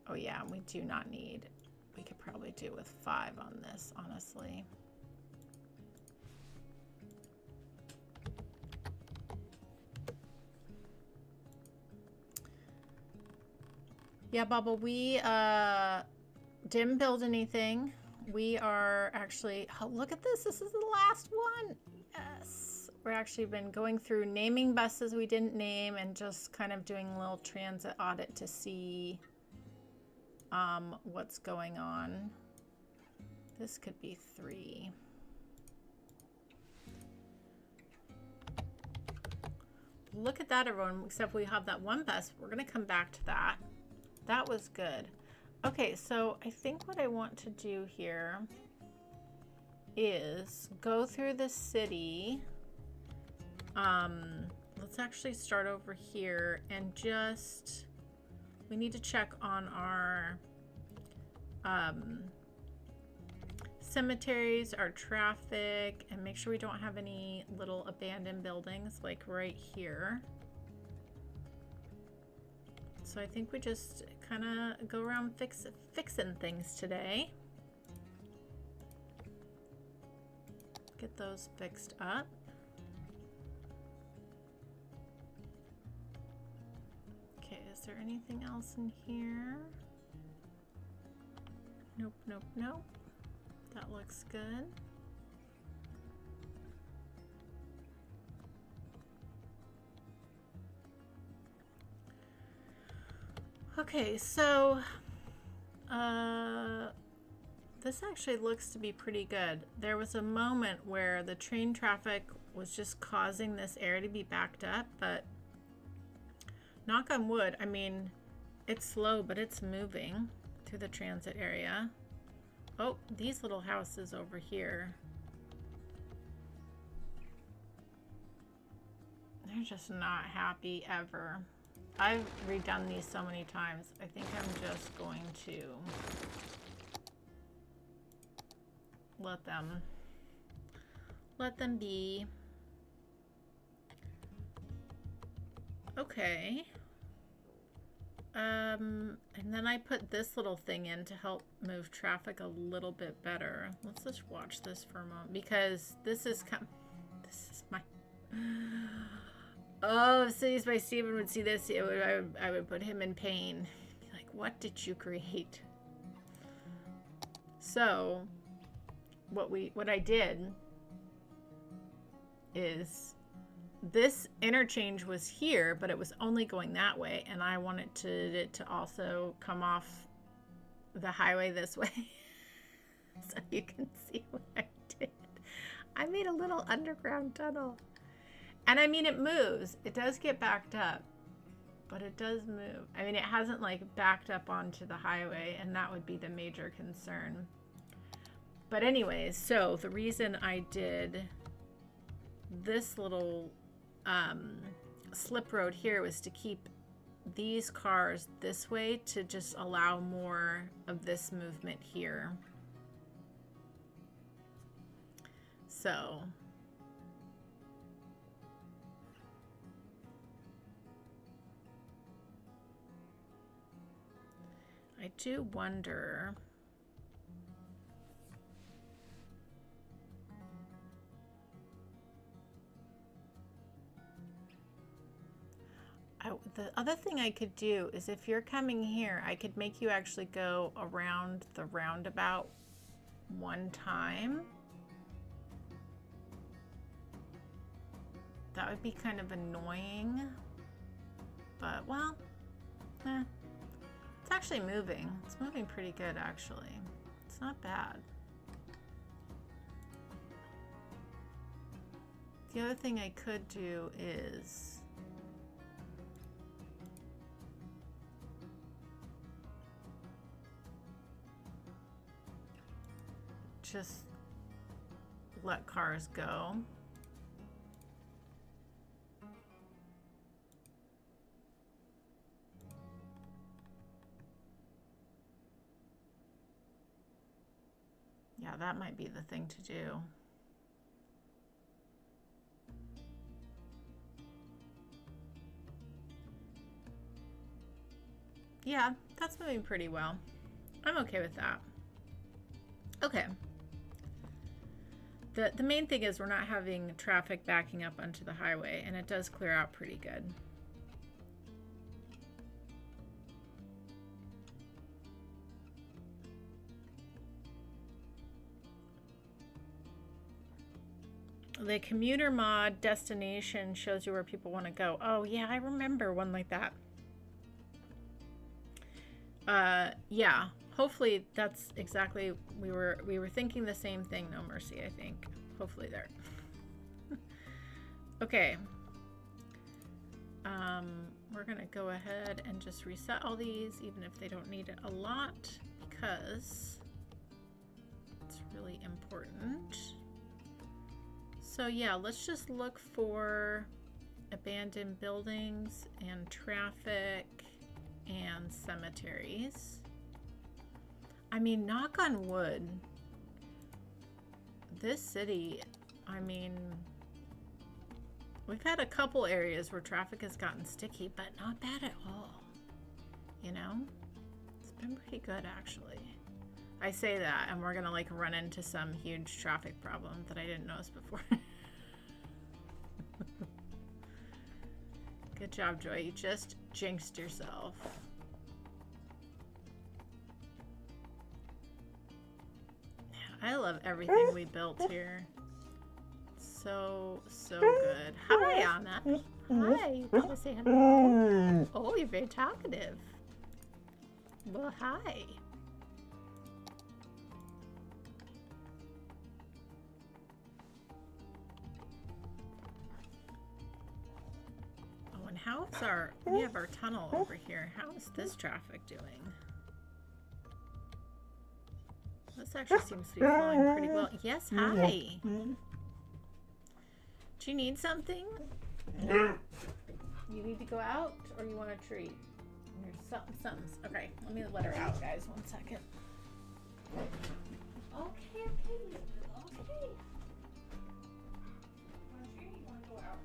Oh yeah, we do not need, we could probably do with 5 on this, honestly. Yeah, Bubble, we didn't build anything. We are actually, oh, look at this. This is the last one. Yes. We're actually been going through naming buses we didn't name and just kind of doing a little transit audit to see what's going on. This could be 3. look at that, everyone, except we have that one bus. We're going to come back to that. That was good. Okay, so I think what I want to do here is go through the city. Let's actually start over here and just, we need to check on our cemeteries, our traffic, and make sure we don't have any little abandoned buildings like right here. So I think we just kind of go around fixing things today. Get those fixed up. Okay, is there anything else in here? Nope, nope, nope. That looks good. Okay, so this actually looks to be pretty good. There was a moment where the train traffic was just causing this area to be backed up, but knock on wood, I mean, it's slow, but it's moving through the transit area. Oh, these little houses over here. They're just not happy ever. I've redone these so many times. I think I'm just going to let them be. Okay. And then I put this little thing in to help move traffic a little bit better. Let's just watch this for a moment because this is my. Oh, if Cities by Steven would see this, I would put him in pain. Be like, what did you create? So, what I did is this interchange was here, but it was only going that way, and I wanted it to also come off the highway this way. So you can see what I did. I made a little underground tunnel. And I mean, it moves. It does get backed up, but it does move. I mean, it hasn't like backed up onto the highway, and that would be the major concern. But anyways, so the reason I did this little slip road here was to keep these cars this way to just allow more of this movement here. So I do wonder. The other thing I could do is if you're coming here, I could make you actually go around the roundabout one time. That would be kind of annoying, but well, it's actually moving. It's moving pretty good, actually. It's not bad. The other thing I could do is just let cars go. Yeah, that might be the thing to do. Yeah, that's moving pretty well. I'm okay with that. Okay. The main thing is we're not having traffic backing up onto the highway, and it does clear out pretty good. The commuter mod destination shows you where people want to go. Oh yeah, I remember one like that. Yeah, hopefully that's exactly, we were thinking the same thing. No Mercy, I think. Hopefully there. Okay. We're gonna go ahead and just reset all these, even if they don't need it a lot, because it's really important. So yeah, let's just look for abandoned buildings and traffic and cemeteries. I mean, knock on wood, this city, I mean, we've had a couple areas where traffic has gotten sticky, but not bad at all. You know? It's been pretty good, actually. I say that, and we're gonna like run into some huge traffic problem that I didn't notice before. Good job, Joy. You just jinxed yourself. I love everything we built here. So good. Hi, Anna. Hi. You gotta say hello. Oh, you're very talkative. Well, hi. Oh, and how is we have our tunnel over here. How is this traffic doing? This actually seems to be flowing pretty well. Yes, hi. Do you need something? You need to go out, or you want a treat? There's something. Okay, let me let her out, guys. 1 second. Okay. You want a treat? You want to go out? You want to go out?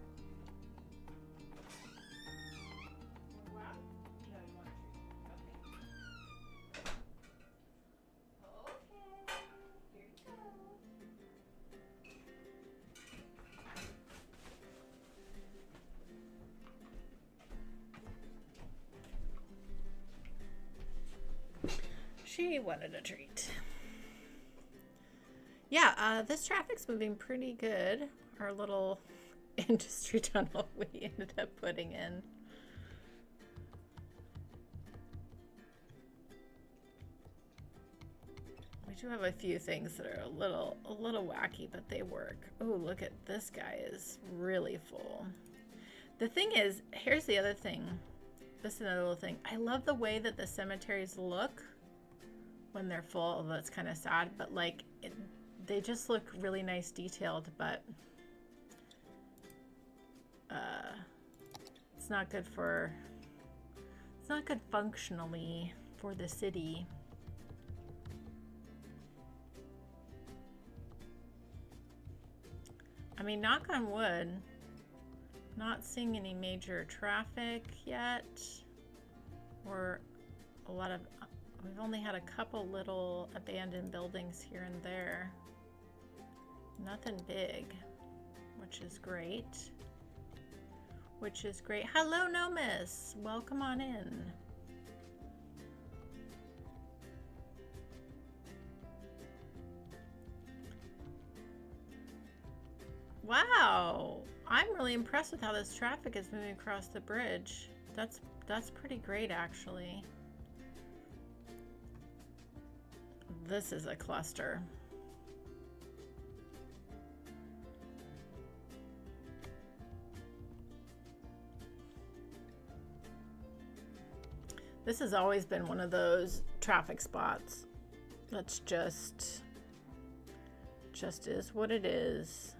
No, you want a treat. Okay. Here you go. She wanted a treat. Yeah, this traffic's moving pretty good. Our little industry tunnel we ended up putting in. We do have a few things that are a little wacky, but they work. Oh, look at this guy is really full. The thing is, here's the other thing. This is another little thing. I love the way that the cemeteries look when they're full, although it's kind of sad, but like they just look really nice detailed, but it's not good functionally for the city. I mean, knock on wood, not seeing any major traffic yet, or a lot of we've only had a couple little abandoned buildings here and there. Nothing big, which is great. Hello, Nomis. Welcome on in. Wow. I'm really impressed with how this traffic is moving across the bridge. That's pretty great, actually. This is a cluster. This has always been one of those traffic spots that's just is what it is.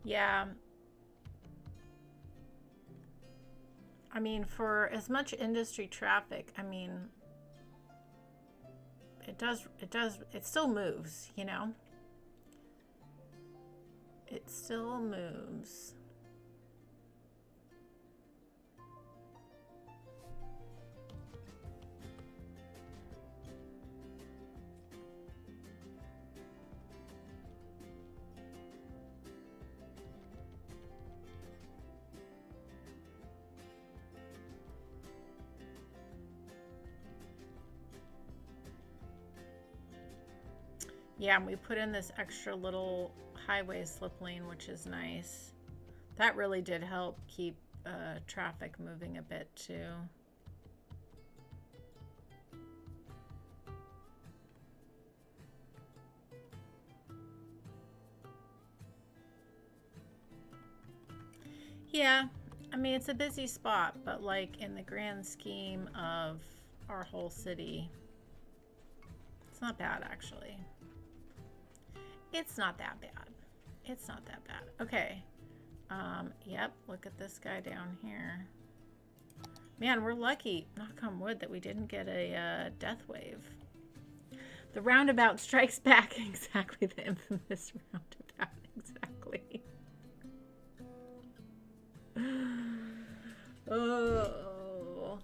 Yeah. I mean, for as much industry traffic, I mean, it still moves, you know? It still moves. Yeah, and we put in this extra little highway slip lane, which is nice. That really did help keep traffic moving a bit too. Yeah, I mean, it's a busy spot, but like in the grand scheme of our whole city, it's not bad actually. It's not that bad. It's not that bad. Okay. Yep, look at this guy down here. Man, we're lucky, knock on wood, that we didn't get a death wave. The roundabout strikes back. Exactly, the infamous roundabout. Exactly. Oh.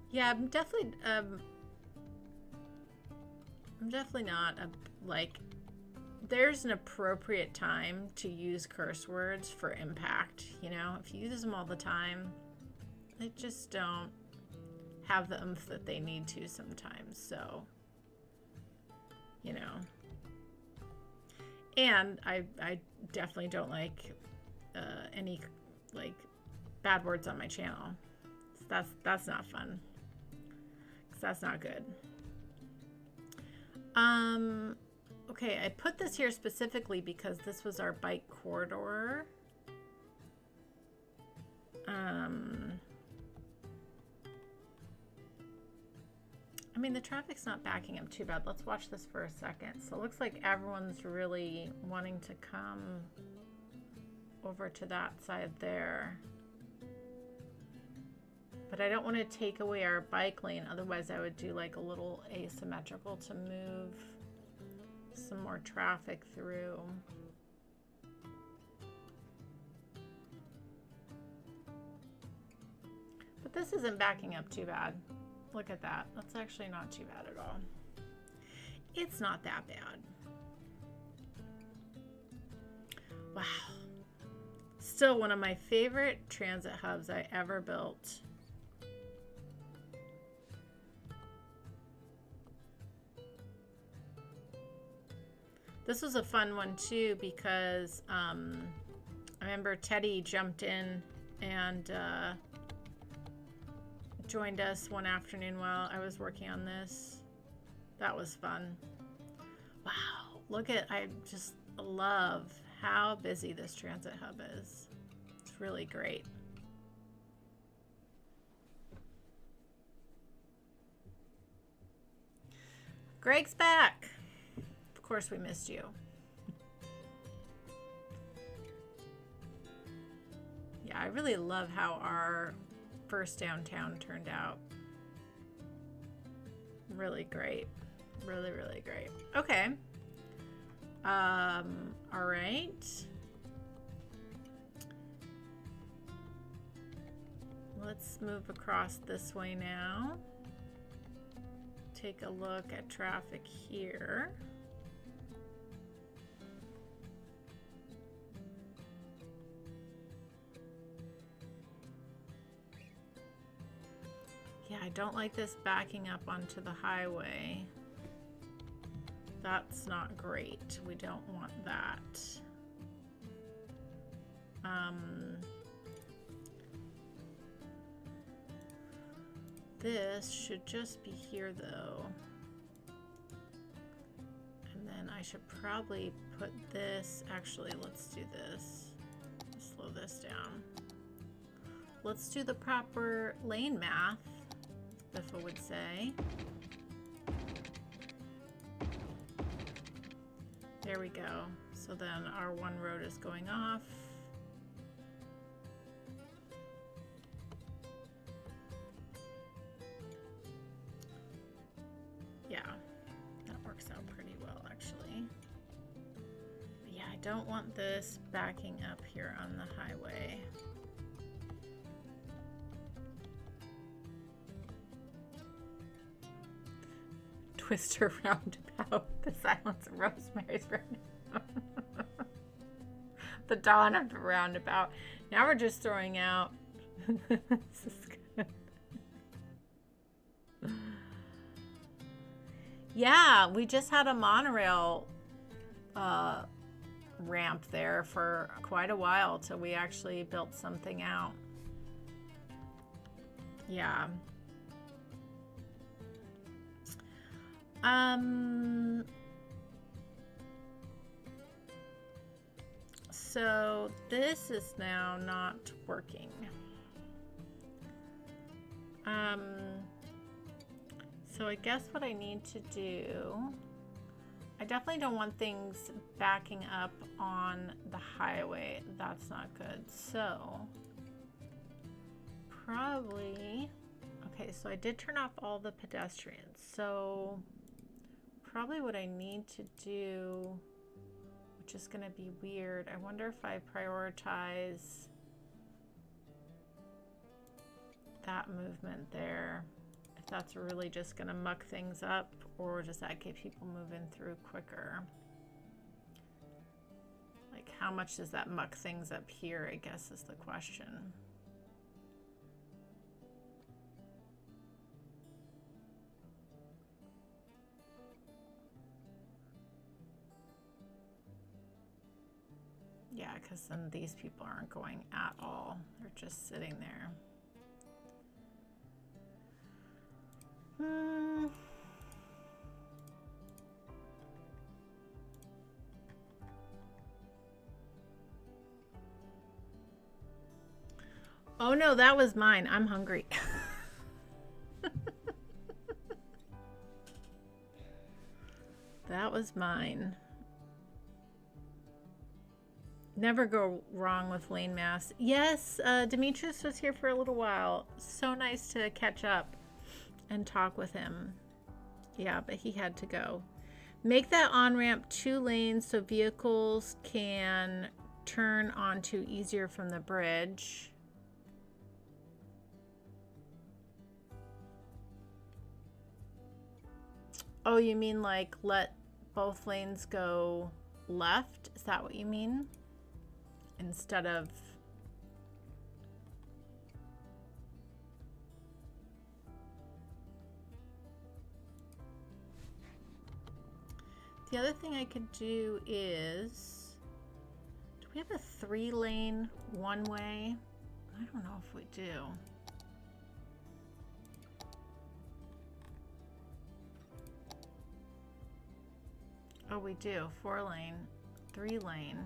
Yeah, I'm definitely not like, there's an appropriate time to use curse words for impact, you know? If you use them all the time, they just don't have the oomph that they need to sometimes, so, you know. And I definitely don't like any, like, bad words on my channel. So that's not fun. 'Cause that's not good. Okay, I put this here specifically because this was our bike corridor. I mean, the traffic's not backing up too bad. Let's watch this for a second. So it looks like everyone's really wanting to come over to that side there. But I don't want to take away our bike lane. Otherwise, I would do like a little asymmetrical to move some more traffic through. But this isn't backing up too bad. Look at that. That's actually not too bad at all. It's not that bad. Wow. Still one of my favorite transit hubs I ever built. This was a fun one too because I remember Teddy jumped in and joined us one afternoon while I was working on this. That was fun. Wow, look at, I just love how busy this transit hub is. It's really great. Greg's back. Of course we missed you. Yeah, I really love how our first downtown turned out. Really great. Really, really great. Okay. All right. Let's move across this way now. Take a look at traffic here. Yeah, I don't like this backing up onto the highway. That's not great. We don't want that. This should just be here though. And then I should probably put this, actually let's do this. Slow this down. Let's do the proper lane math, Biffle would say. There we go. So then our one road is going off. Yeah, that works out pretty well actually. But yeah, I don't want this backing up here on the highway. Twister roundabout, the silence of Rosemary's roundabout. The dawn of the roundabout. Now we're just throwing out. This is good. Yeah, we just had a monorail ramp there for quite a while till we actually built something out. Yeah. So this is now not working. So I guess what I need to do, I definitely don't want things backing up on the highway. That's not good. So probably, okay, so I did turn off all the pedestrians. So probably what I need to do, which is going to be weird, I wonder if I prioritize that movement there, if that's really just going to muck things up, or does that get people moving through quicker? Like, how much does that muck things up here, I guess is the question. Yeah, because then these people aren't going at all. They're just sitting there. Oh no, that was mine. I'm hungry. That was mine. Never go wrong with lane mass. Yes, Demetrius was here for a little while. So nice to catch up and talk with him. Yeah, but he had to go. Make that on-ramp 2 lanes so vehicles can turn onto easier from the bridge. Oh, you mean like let both lanes go left? Is that what you mean? Instead of... The other thing I could do is... Do we have a 3-lane one-way? I don't know if we do. Oh, we do. 4-lane, 3-lane.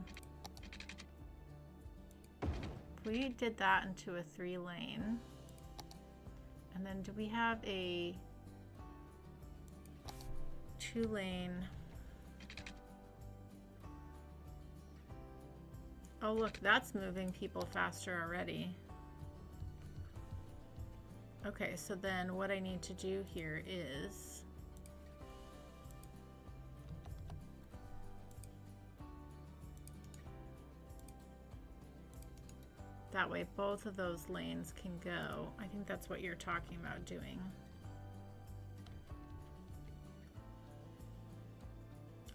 We did that into a 3-lane. And then do we have a 2-lane? Oh, look, that's moving people faster already. Okay, so then what I need to do here is that way both of those lanes can go. I think that's what you're talking about doing.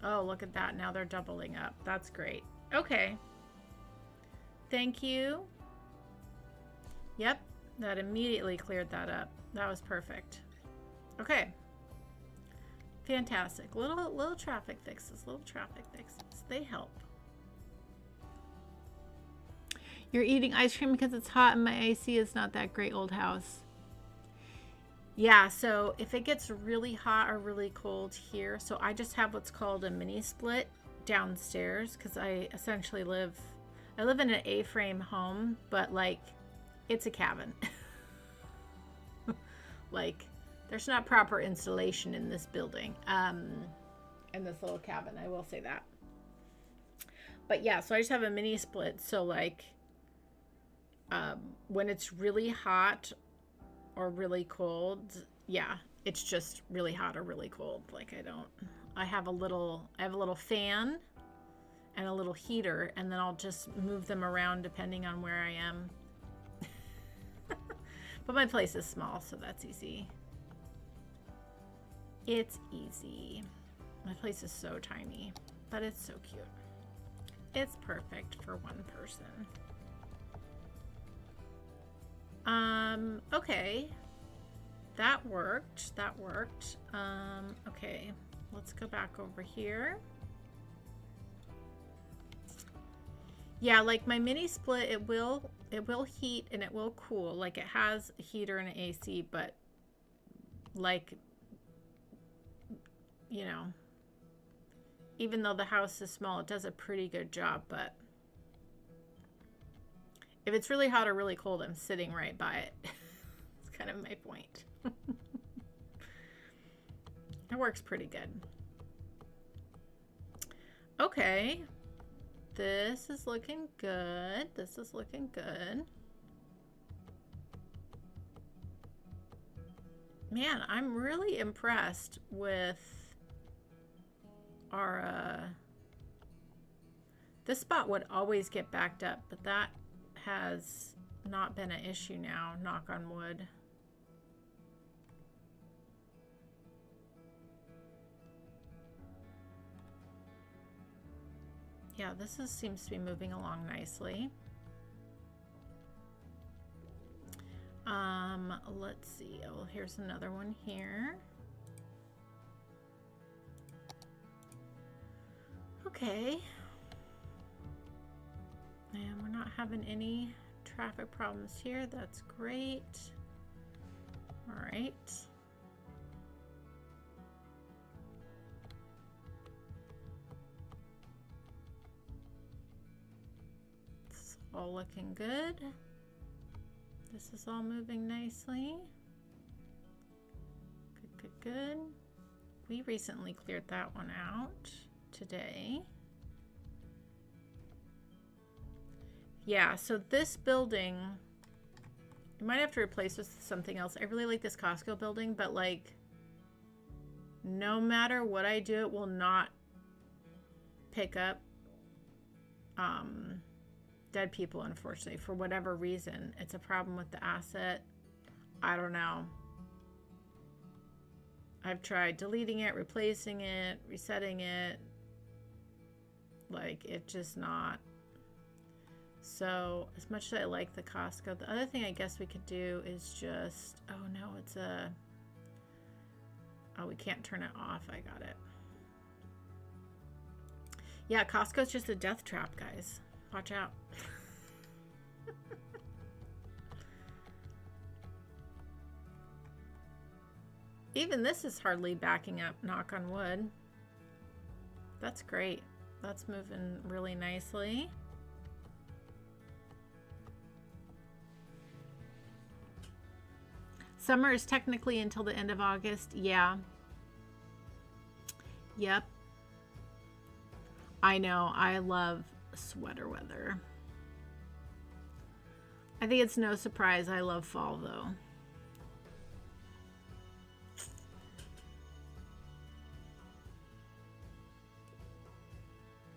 Oh, look at that. Now they're doubling up. That's great. Okay. Thank you. Yep, that immediately cleared that up. That was perfect. Okay. Fantastic. Little traffic fixes. Little traffic fixes. They help. You're eating ice cream because it's hot and my AC is not that great, old house. Yeah, so if it gets really hot or really cold here, so I just have what's called a mini split downstairs because I essentially live in an A-frame home, but like it's a cabin. Like there's not proper installation in this building, in this little cabin, I will say that. But yeah, so I just have a mini split, so like when it's really hot or really cold, yeah, it's just really hot or really cold. Like I have a little fan and a little heater, and then I'll just move them around depending on where I am. But my place is small, so that's easy. It's easy. My place is so tiny, but it's so cute. It's perfect for one person. Okay. that worked. That worked. Okay, let's go back over here. Yeah, like my mini split, it will heat and it will cool. Like it has a heater and an AC, but like, you know, even though the house is small, it does a pretty good job. But if it's really hot or really cold, I'm sitting right by it. It's kind of my point. It works pretty good. Okay. This is looking good. This is looking good. Man, I'm really impressed with our, this spot would always get backed up, but that has not been an issue now, knock on wood. Yeah, this seems to be moving along nicely. Let's see. Oh, here's another one here. Okay. And we're not having any traffic problems here. That's great. All right. It's all looking good. This is all moving nicely. Good, good, good. We recently cleared that one out today. Yeah, so this building, you might have to replace with something else. I really like this Costco building, but like, no matter what I do, it will not pick up dead people, unfortunately. For whatever reason, it's a problem with the asset. I don't know. I've tried deleting it, replacing it, resetting it. Like, it's just not. So, as much as I like the Costco, the other thing I guess we could do is just, oh no, it's a, oh, we can't turn it off. I got it. Yeah, Costco's just a death trap, guys. Watch out. Even this is hardly backing up, knock on wood. That's great. That's moving really nicely. Summer is technically until the end of August. Yeah. Yep. I know. I love sweater weather. I think it's no surprise I love fall, though.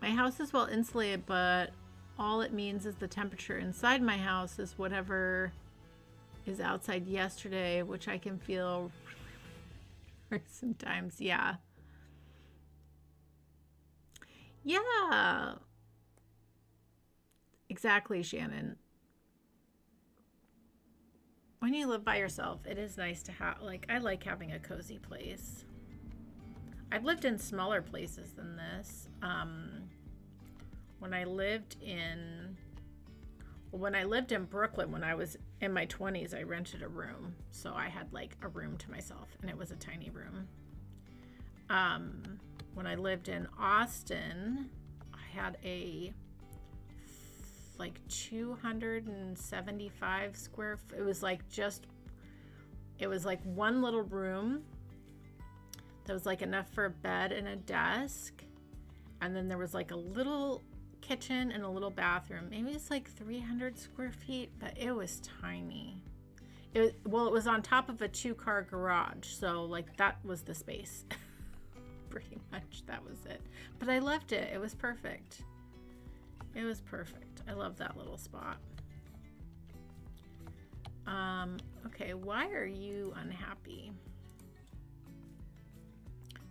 My house is well insulated, but all it means is the temperature inside my house is whatever is outside yesterday, which I can feel sometimes. Yeah. Yeah. Exactly, Shannon. When you live by yourself, it is nice to have, like, I like having a cozy place. I've lived in smaller places than this. When I lived in Brooklyn, when I was in my 20s, I rented a room. So I had like a room to myself, and it was a tiny room. When I lived in Austin, I had a like 275 square. It was like one little room that was like enough for a bed and a desk, and then there was like a little kitchen and a little bathroom. Maybe it's like 300 square feet, but it was tiny. It was on top of a 2-car garage, so like that was the space. Pretty much that was it. But I loved it. It was perfect. It was perfect. I love that little spot. Okay, why are you unhappy?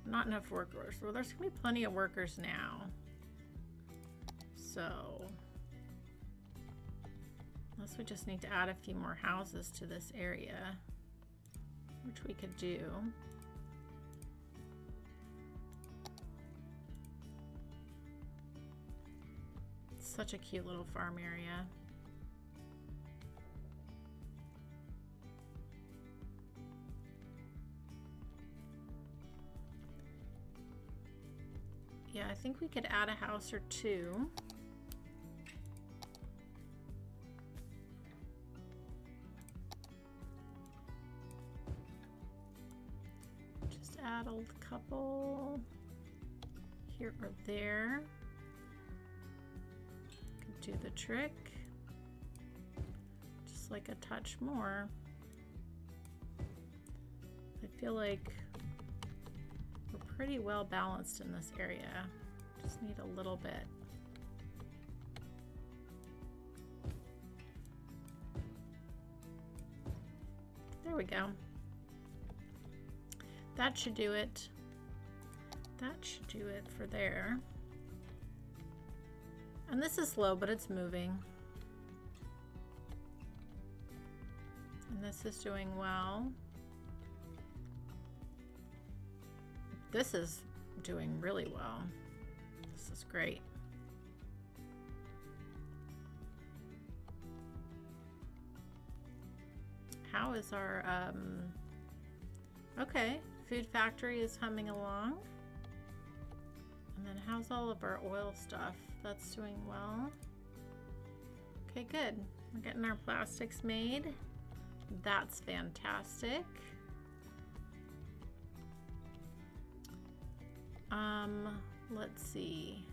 Not enough workers. Well, there's gonna be plenty of workers now. So, unless we just need to add a few more houses to this area. which we could do. It's such a cute little farm area. Yeah, I think we could add a house or two. Just add a couple here or there. Could do the trick. Just like a touch more. I feel like we're pretty well balanced in this area. Just need a little bit. There we go. That should do it. That should do it for there. And this is slow, but it's moving. And this is doing well. This is doing really well. This is great. How is our, okay, food factory is humming along. And then how's all of our oil stuff? That's doing well. Okay, good. We're getting our plastics made. That's fantastic. Let's see.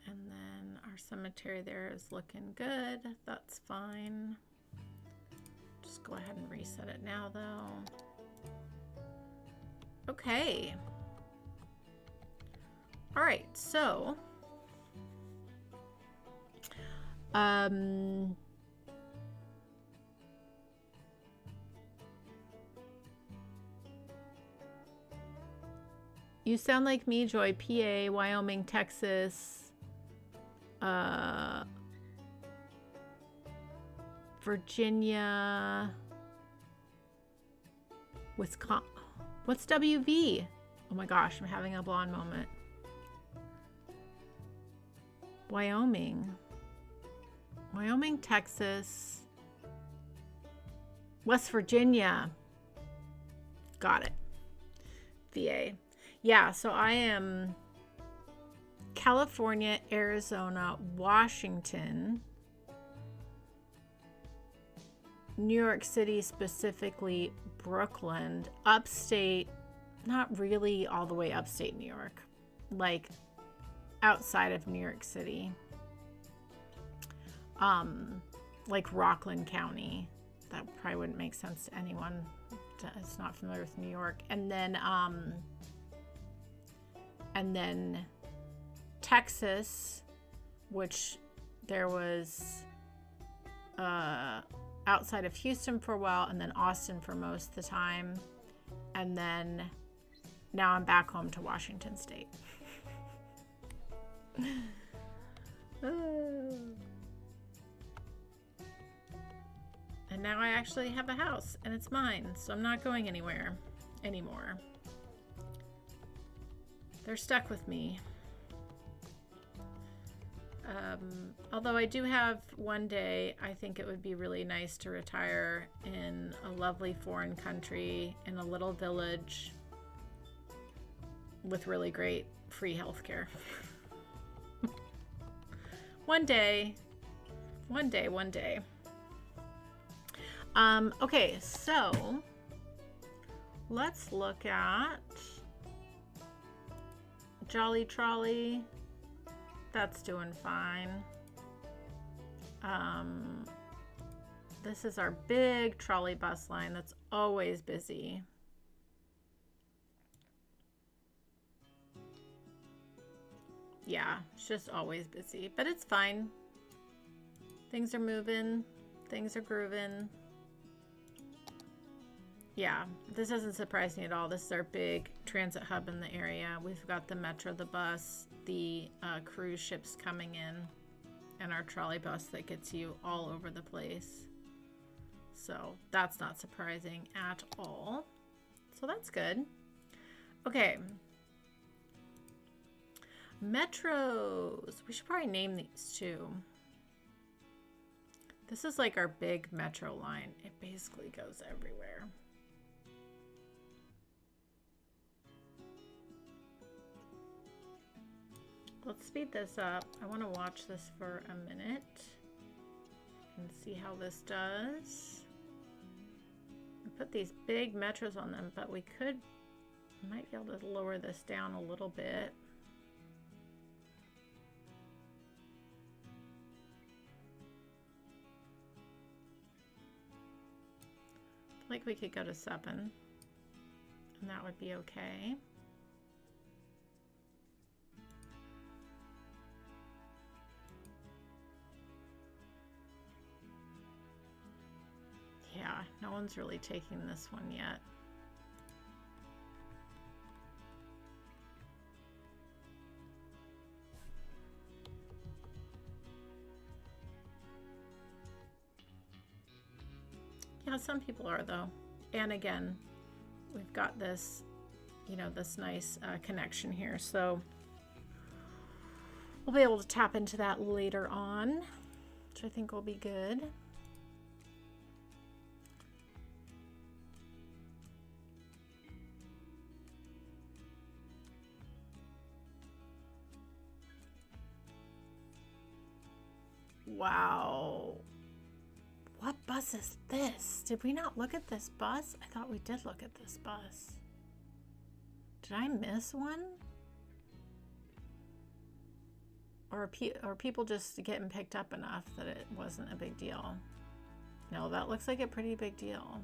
And then our cemetery there is looking good. That's fine. Just go ahead and reset it now though. Okay. All right, so you sound like me, Joy. PA, Wyoming, Texas, Virginia, Wisconsin. What's WV? Oh my gosh, I'm having a blonde moment. Wyoming, Texas, West Virginia. Got it. VA. Yeah, so I am California, Arizona, Washington, New York City, specifically Brooklyn, upstate, not really all the way upstate New York, like outside of New York City, like Rockland County. That probably wouldn't make sense to anyone that's not familiar with New York. And then Texas, which there was outside of Houston for a while, and then Austin for most of the time, and then now I'm back home to Washington State. And now I actually have a house and it's mine, so I'm not going anywhere anymore. They're stuck with me. Although I do have one day, I think it would be really nice to retire in a lovely foreign country, in a little village with really great free healthcare. One day. Okay, so let's look at Jolly Trolley. That's doing fine. This is our big trolley bus line that's always busy. Yeah, it's just always busy, but it's fine. Things are moving, things are grooving. Yeah, this doesn't surprise me at all. This is our big transit hub in the area. We've got the metro, the bus, the cruise ships coming in. and our trolley bus that gets you all over the place. So that's not surprising at all. So that's good. Okay. Metros. We should probably name these too. This is like our big metro line. It basically goes everywhere. Let's speed this up. I want to watch this for a minute and see how this does. We put these big metros on them, but we might be able to lower this down a little bit. Like we could go to 7 and that would be okay. Yeah, no one's really taking this one yet. Yeah, some people are though. And again, we've got this, you know, this nice connection here. So we'll be able to tap into that later on, which I think will be good. Wow. What bus is this? Did we not look at this bus? I thought we did look at this bus. Did I miss one? Or are people just getting picked up enough that it wasn't a big deal? No, that looks like a pretty big deal.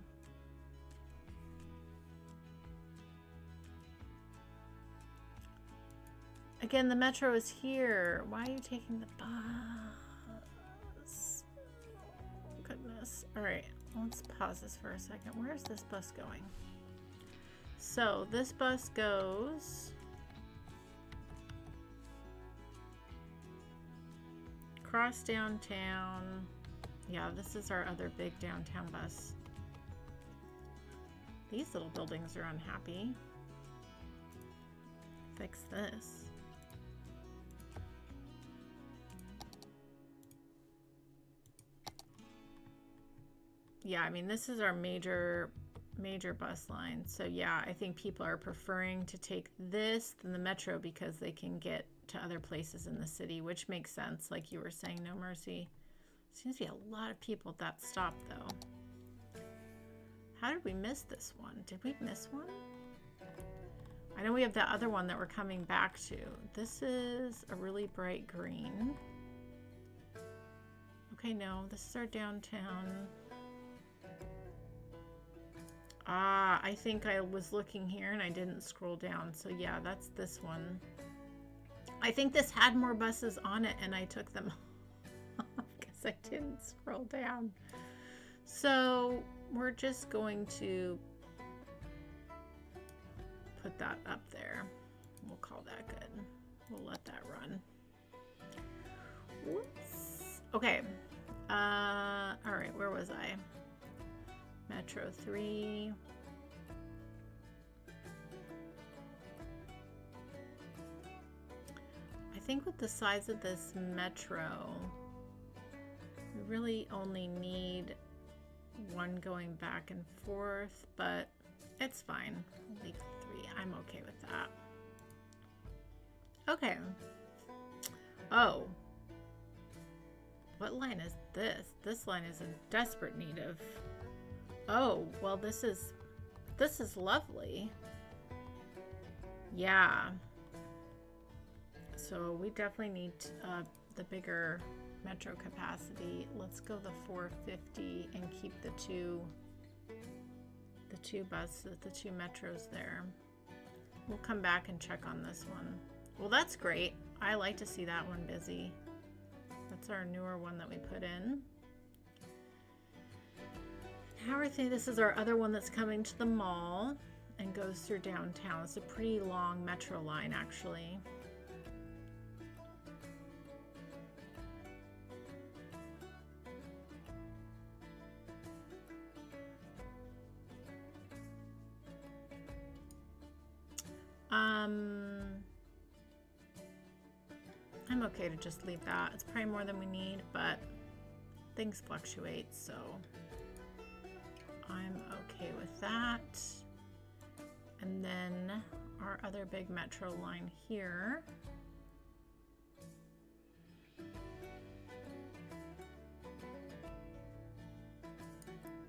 Again, the metro is here. Why are you taking the bus? Goodness. All right, let's pause this for a second. Where is this bus going? So this bus goes across downtown. Yeah, this is our other big downtown bus. These little buildings are unhappy. Fix this. Yeah, I mean, this is our major bus line. So yeah, I think people are preferring to take this than the metro because they can get to other places in the city, which makes sense. Like you were saying, No Mercy. Seems to be a lot of people at that stop though. How did we miss this one? Did we miss one? I know we have that other one that we're coming back to. This is a really bright green. Okay, no, this is our downtown. Ah, I think I was looking here and I didn't scroll down. So yeah, that's this one. I think this had more buses on it and I took them off because I didn't scroll down. So we're just going to put that up there. We'll call that good. We'll let that run. Whoops. Okay. All right, where was I? Metro 3. I think with the size of this metro, we really only need one going back and forth, but it's fine. We'll leave 3. I'm okay with that. Okay. Oh. What line is this? This line is in desperate need of... Oh, well, this is lovely. Yeah. So we definitely need the bigger metro capacity. Let's go the 450 and keep the two buses, the 2 metros there. We'll come back and check on this one. Well, that's great. I like to see that one busy. That's our newer one that we put in. This is our other one that's coming to the mall and goes through downtown. It's a pretty long metro line, actually. I'm okay to just leave that. It's probably more than we need, but things fluctuate, so I'm okay with that. And then our other big metro line here.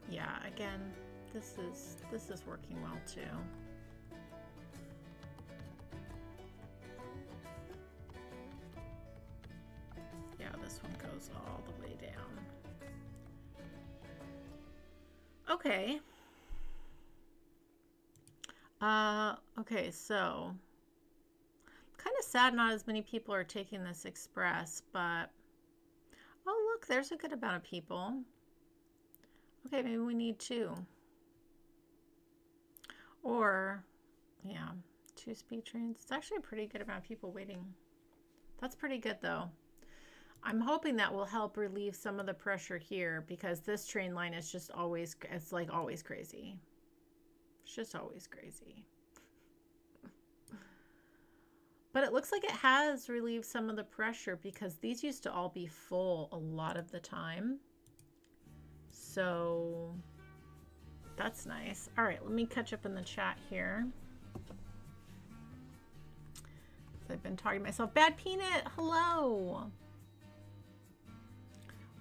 Yeah, again, this is working well too. Yeah, this one goes all the way down. Okay. Okay, so kind of sad not as many people are taking this express, but oh look, there's a good amount of people. Okay, maybe we need two. Or, yeah, 2 speed trains. It's actually a pretty good amount of people waiting. That's pretty good though. I'm hoping that will help relieve some of the pressure here because this train line is just always, it's like always crazy. It's just always crazy. But it looks like it has relieved some of the pressure because these used to all be full a lot of the time. So that's nice. All right, let me catch up in the chat here. I've been talking to myself. Bad Peanut, hello.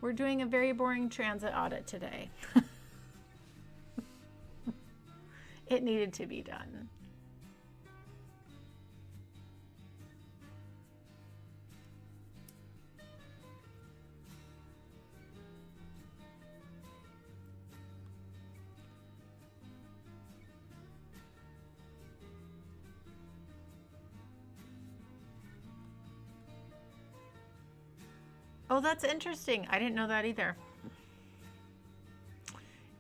We're doing a very boring transit audit today. It needed to be done. Oh, that's interesting. I didn't know that either.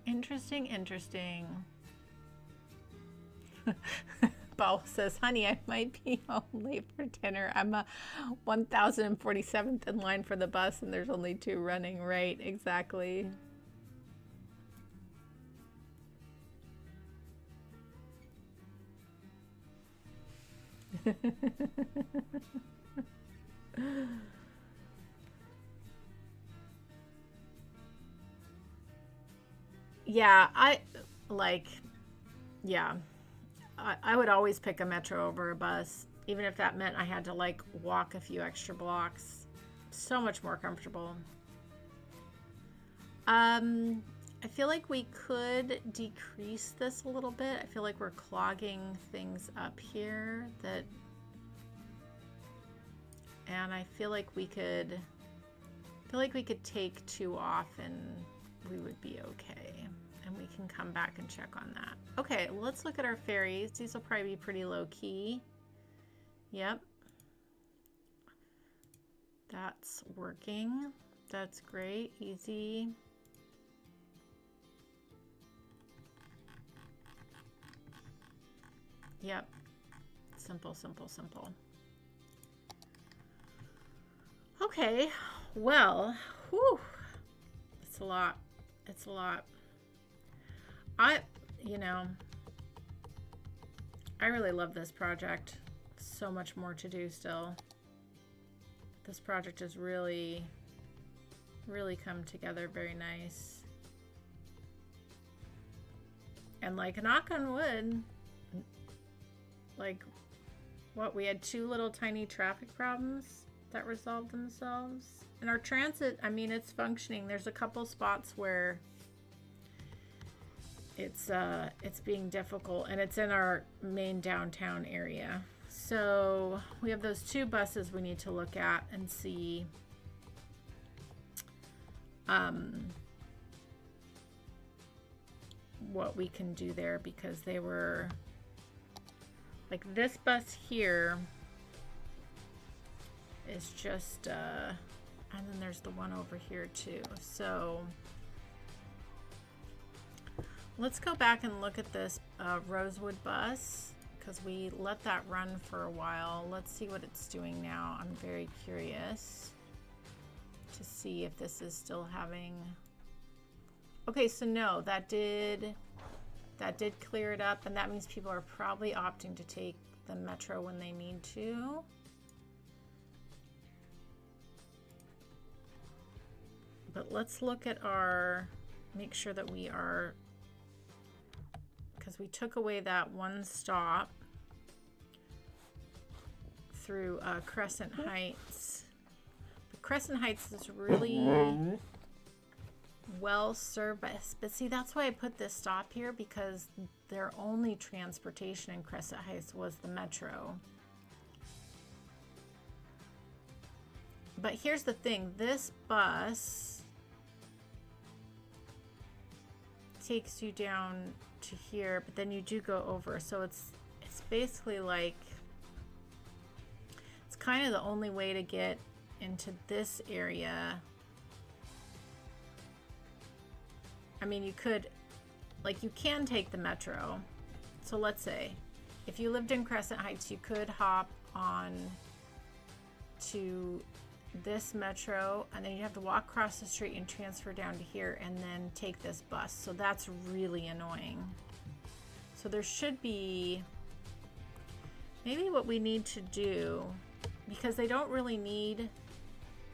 Interesting, interesting. Paul says, honey, I might be home late for dinner. I'm a 1047th in line for the bus and there's only 2 running. Right, exactly. Yeah, I would always pick a metro over a bus, even if that meant I had to like walk a few extra blocks. So much more comfortable. I feel like we could decrease this a little bit. I feel like we're clogging things up here and I feel like we could take 2 off and we would be okay. And we can come back and check on that. Okay, let's look at our ferries. These will probably be pretty low key. Yep. That's working. That's great. Easy. Yep. Simple, simple, simple. Okay. Well, whew. It's a lot. It's a lot. You know, I really love this project. So much more to do still. This project has really come together very nice. And like, knock on wood, like, what, we had 2 little tiny traffic problems that resolved themselves. And our transit, I mean, it's functioning. There's a couple spots where it's being difficult, and it's in our main downtown area. So we have those 2 buses we need to look at and see what we can do there, because they were like, this bus here is just and then there's the one over here too. So let's go back and look at this Rosewood bus, because we let that run for a while. Let's see what it's doing now. I'm very curious to see if this is still having... Okay, so no, that did clear it up, and that means people are probably opting to take the metro when they need to. But let's look at our, make sure that we are, because we took away that one stop through Crescent Heights. But Crescent Heights is really well served, but see, that's why I put this stop here, because their only transportation in Crescent Heights was the metro. But here's the thing, this bus takes you down to here, but then you do go over, so it's basically like, it's kind of the only way to get into this area. I mean, you could, like, you can take the metro. So let's say if you lived in Crescent Heights, you could hop on to this metro, and then you have to walk across the street and transfer down to here and then take this bus. So that's really annoying. So there should be, maybe what we need to do, because they don't really need,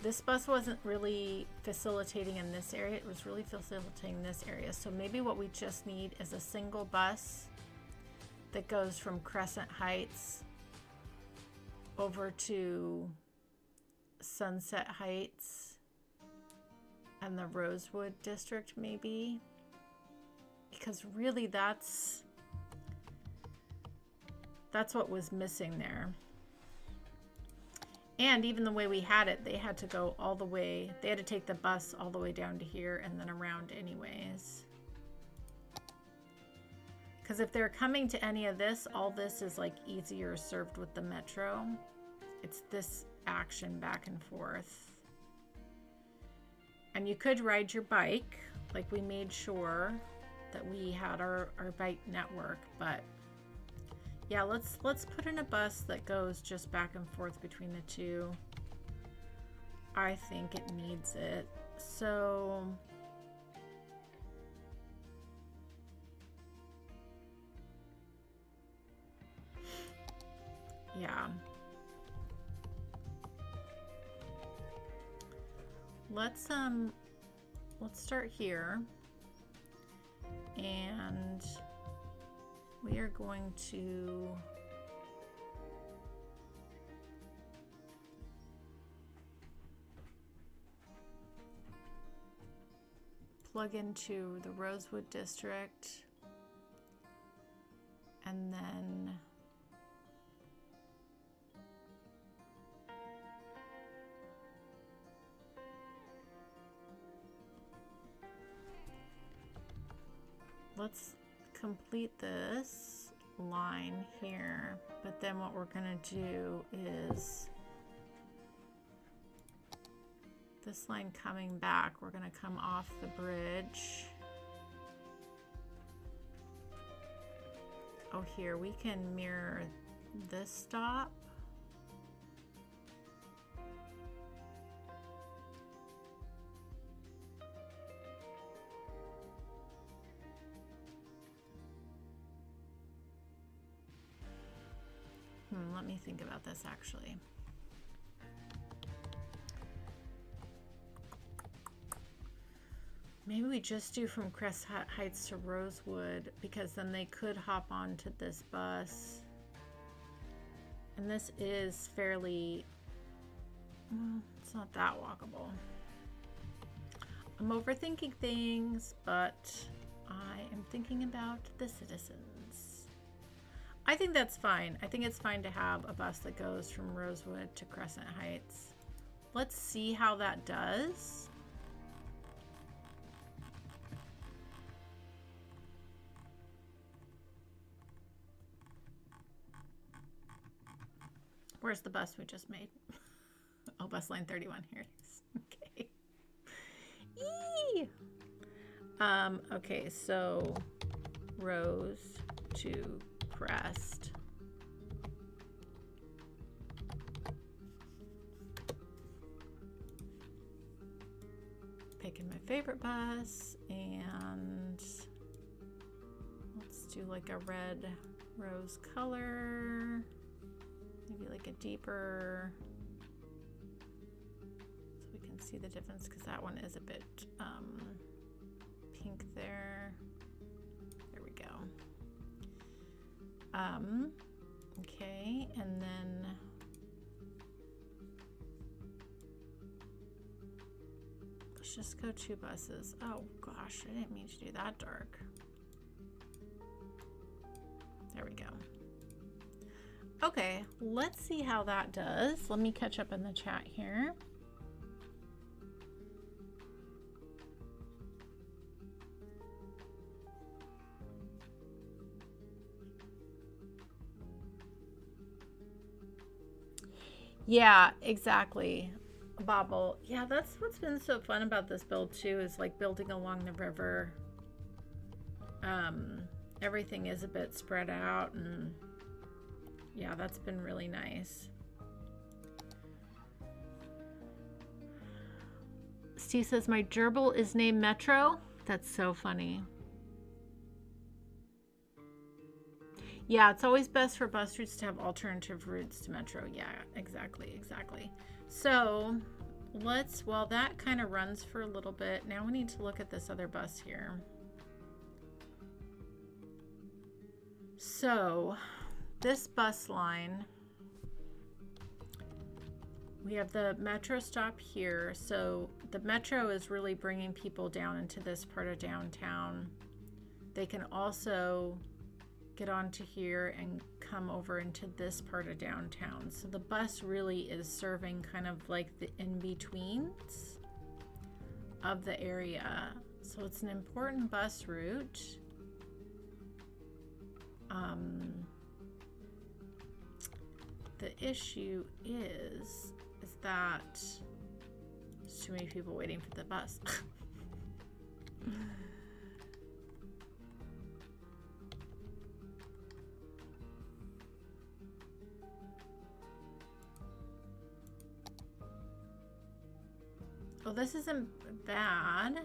this bus wasn't really facilitating in this area, it was really facilitating this area. So maybe what we just need is a single bus that goes from Crescent Heights over to Sunset Heights and the Rosewood district, maybe, because really that's what was missing there. And even the way we had it, they had to go all the way, they had to take the bus all the way down to here and then around anyways. Because if they're coming to any of this, all this is like easier served with the metro. It's this action back and forth. And you could ride your bike, like we made sure that we had our bike network, but yeah, let's put in a bus that goes just back and forth between the two. I think it needs it. So yeah. Let's start here, and we are going to plug into the Rosewood district, and then let's complete this line here, but then what we're gonna do is this line coming back, we're gonna come off the bridge. Oh, here we can mirror this stop. Let me think about this actually. Maybe we just do from Crescent Heights to Rosewood, because then they could hop onto this bus. And this is fairly, well, it's not that walkable. I'm overthinking things, but I am thinking about the citizens. I think that's fine. I think it's fine to have a bus that goes from Rosewood to Crescent Heights. Let's see how that does. Where's the bus we just made? Oh, bus line 31. Here it is. Okay. Eee! Okay, so Rose to Crest. Picking my favorite bus, and let's do like a red rose color. maybe like a deeper, so we can see the difference, because that one is a bit pink there. There we go. Okay, and then let's just go 2 buses. Oh gosh, I didn't mean to do that dark. There we go. Okay, let's see how that does. Let me catch up in the chat here. Yeah, exactly. Bobble. Yeah, that's what's been so fun about this build too, is like building along the river. Everything is a bit spread out, and yeah, that's been really nice. Steve says my gerbil is named Metro. That's so funny. Yeah, it's always best for bus routes to have alternative routes to Metro. Yeah, exactly. So let's, well, that kind of runs for a little bit. Now we need to look at this other bus here. So this bus line, we have the Metro stop here. So the Metro is really bringing people down into this part of downtown. They can also get onto here and come over into this part of downtown. So the bus really is serving kind of like the in-betweens of the area. So it's an important bus route. The issue is that there's too many people waiting for the bus. Well, this isn't bad.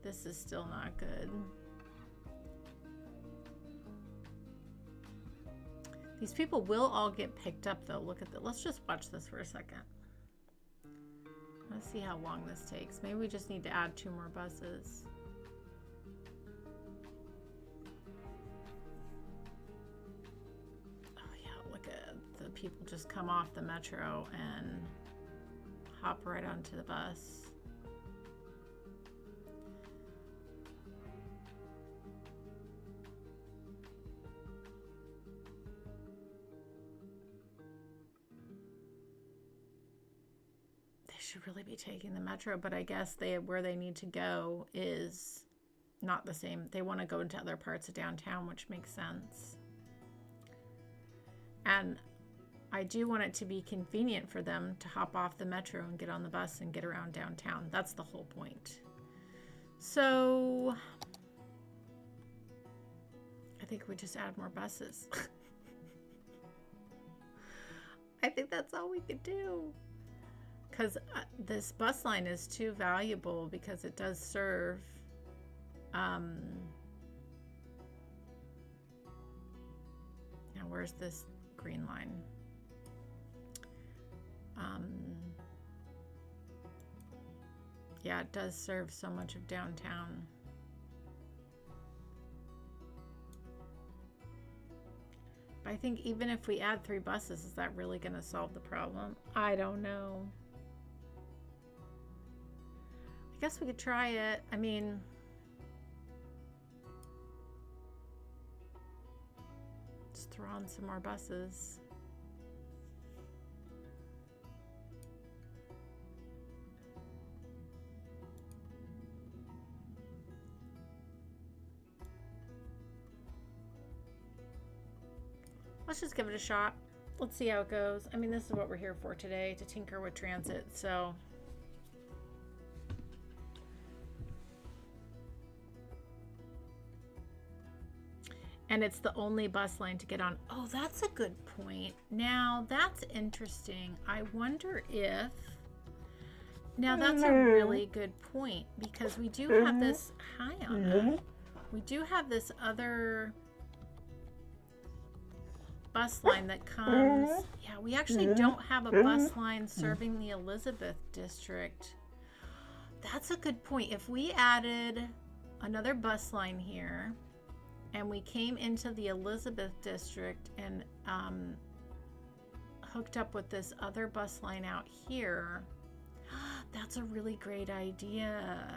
This is still not good. These people will all get picked up though. Look at that. Let's just watch this for a second. Let's see how long this takes. Maybe we just need to add 2 more buses. Oh yeah, look at the people just come off the Metro and hop right onto the bus. Should really be taking the Metro, but I guess where they need to go is not the same. They want to go into other parts of downtown, which makes sense. And I do want it to be convenient for them to hop off the Metro and get on the bus and get around downtown. That's the whole point. So I think we just add more buses. I think that's all we could do. Because this bus line is too valuable, because it does serve now where's this green line? Yeah, it does serve so much of downtown. But I think even if we add 3 buses, is that really going to solve the problem? I don't know. I guess we could try it. I mean, just throw on some more buses. Let's just give it a shot. Let's see how it goes. I mean, this is what we're here for today, to tinker with transit, so. And it's the only bus line to get on. Oh, that's a good point. Now, that's interesting. I wonder if... Now, that's a really good point, because we do have this... Hi, Anna. We do have this other bus line that comes. Yeah, we actually don't have a bus line serving the Elizabeth district. That's a good point. If we added another bus line here and we came into the Elizabeth district and hooked up with this other bus line out here, that's a really great idea.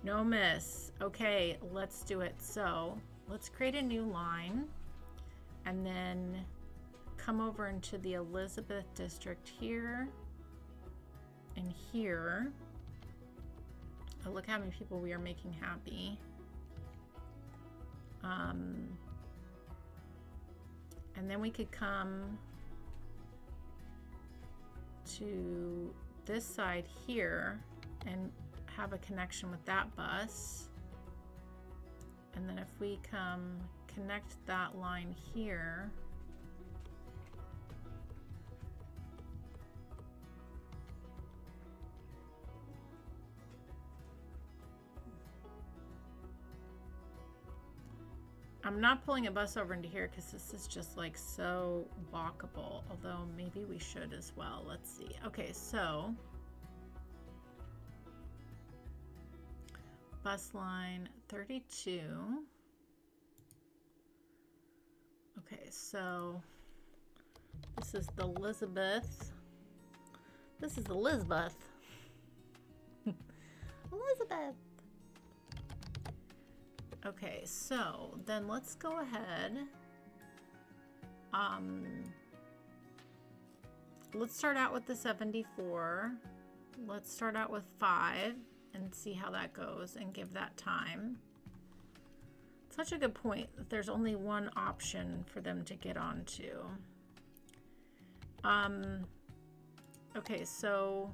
No miss. Okay, let's do it. So let's create a new line and then come over into the Elizabeth district here and here. Oh, look how many people we are making happy. And then we could come to this side here and have a connection with that bus. And then if we come connect that line here, I'm not pulling a bus over into here because this is just like so walkable, although maybe we should as well. Let's see. Okay, so bus line 32. Okay, so this is the Elizabeth. This is Elizabeth. Elizabeth. Okay, so then let's go ahead. Let's start out with the 74. Let's start out with 5 and see how that goes and give that time. Such a good point that there's only one option for them to get onto. Okay, so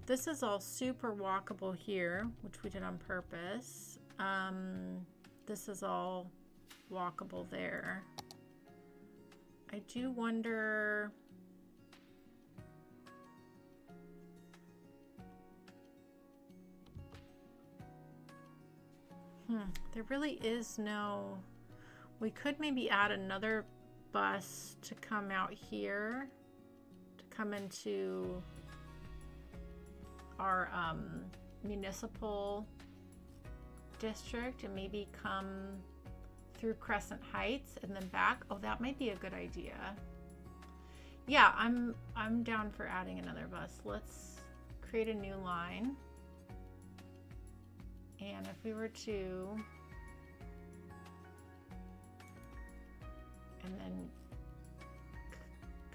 this is all super walkable here, which we did on purpose. This is all walkable there. I do wonder. There really is no. We could maybe add another bus to come out here, to come into our municipal district and maybe come through Crescent Heights and then back. Oh, that might be a good idea. Yeah, I'm down for adding another bus. Let's create a new line. And if we were to and then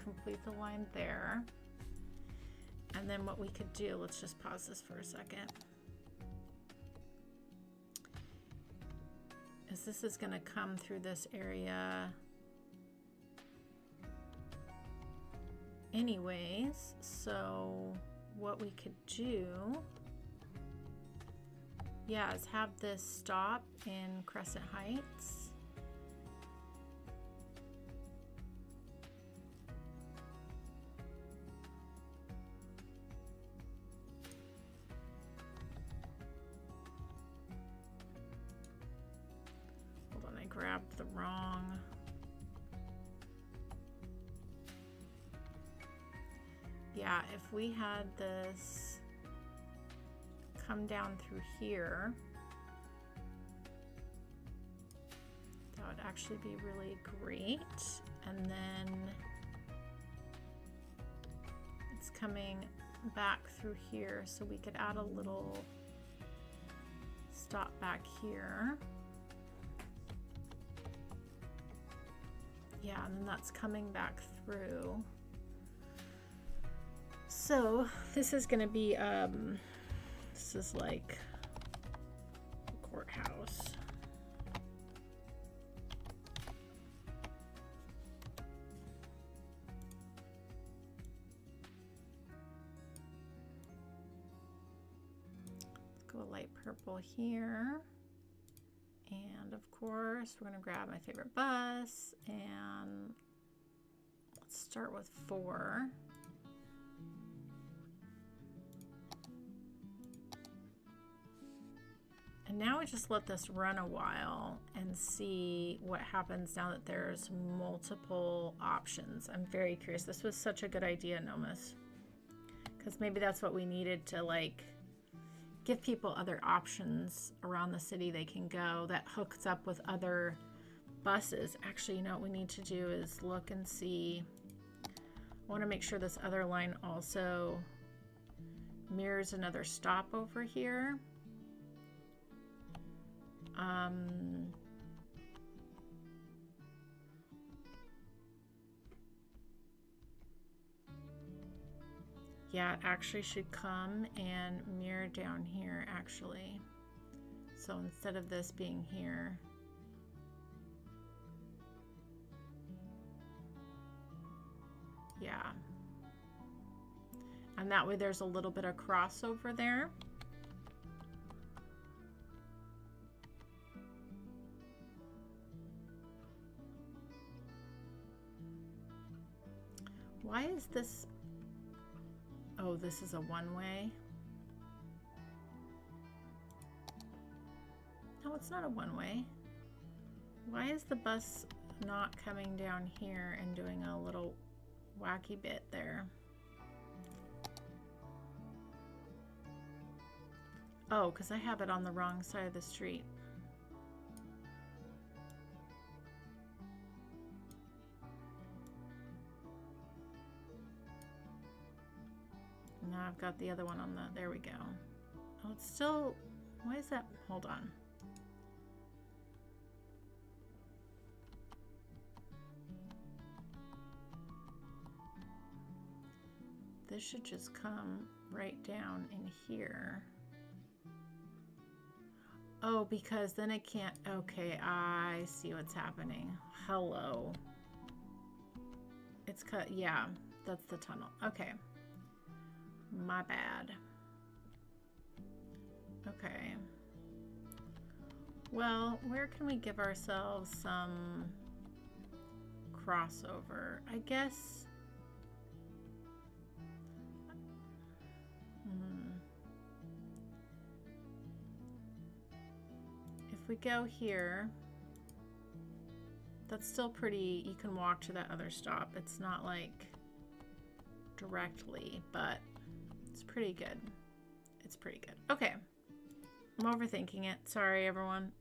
complete the line there. And then what we could do, let's just pause this for a second. This is going to come through this area anyways, so what we could do, yeah, is have this stop in Crescent Heights. Grabbed the wrong. Yeah, if we had this come down through here, that would actually be really great. And then it's coming back through here, so we could add a little stop back here. Yeah, and then that's coming back through. So this is gonna be, this is like the courthouse. Let's go a light purple here. And of course, we're going to grab my favorite bus and let's start with 4. And now we just let this run a while and see what happens now that there's multiple options. I'm very curious. This was such a good idea, Nomus. Because maybe that's what we needed to like give people other options around the city they can go that hooks up with other buses. Actually, you know what we need to do is look and see. I want to make sure this other line also mirrors another stop over here. Yeah, it actually should come and mirror down here, actually. So instead of this being here, yeah. And that way there's a little bit of crossover there. Why is this? Oh, this is a one-way. No, it's not a one-way. Why is the bus not coming down here and doing a little wacky bit there? Oh, because I have it on the wrong side of the street. Now I've got the other one on the, there we go. Oh, it's still, why is that? Hold on. This should just come right down in here. Oh, because then it can't, okay, I see what's happening. Hello. It's cut, yeah, that's the tunnel. Okay. My bad. Okay. Well, where can we give ourselves some crossover? I guess. If we go here, that's still pretty, you can walk to that other stop. It's not like directly, but it's pretty good. It's pretty good. Okay. I'm overthinking it. Sorry, everyone.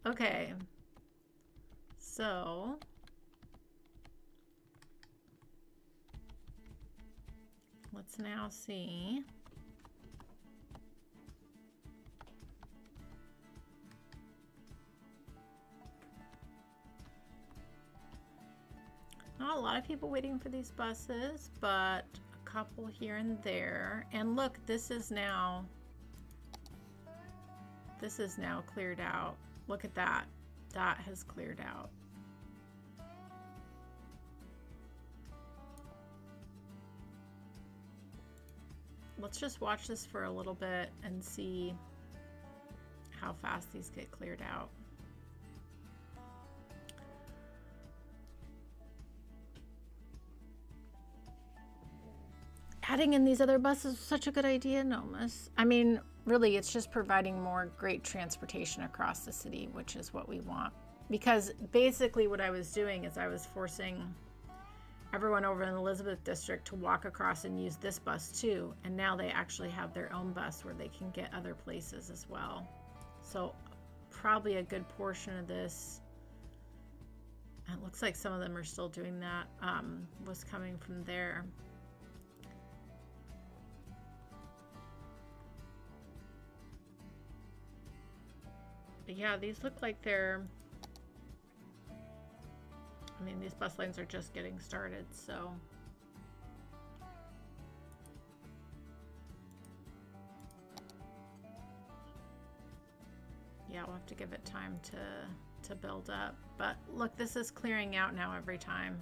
Okay. So let's now see. Not a lot of people waiting for these buses, but a couple here and there. And look, this is now cleared out. Look at that. That has cleared out. Let's just watch this for a little bit and see how fast these get cleared out. Adding in these other buses is such a good idea, Nomus. I mean, really, it's just providing more great transportation across the city, which is what we want. Because basically what I was doing is I was forcing everyone over in the Elizabeth district to walk across and use this bus too. And now they actually have their own bus where they can get other places as well. So probably a good portion of this, it looks like some of them are still doing that, was coming from there. But yeah, these look like they're, I mean, these bus lanes are just getting started, so. Yeah, we'll have to give it time to build up. But look, this is clearing out now every time.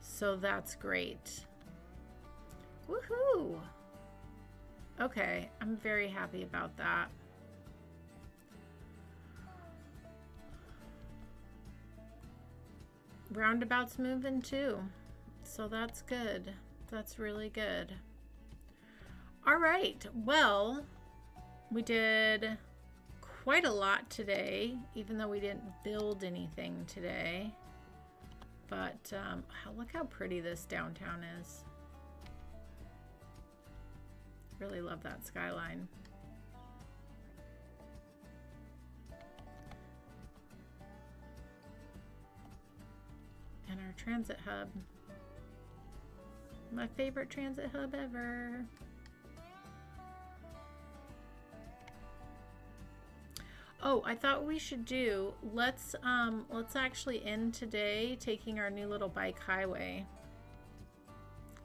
So that's great. Woohoo! Okay, I'm very happy about that. Roundabout's moving too, so that's good. That's really good. All right, well, we did quite a lot today, even though we didn't build anything today. But look how pretty this downtown is. Really love that skyline. And our transit hub. My favorite transit hub ever. Oh, I thought we should do, let's actually end today taking our new little bike highway.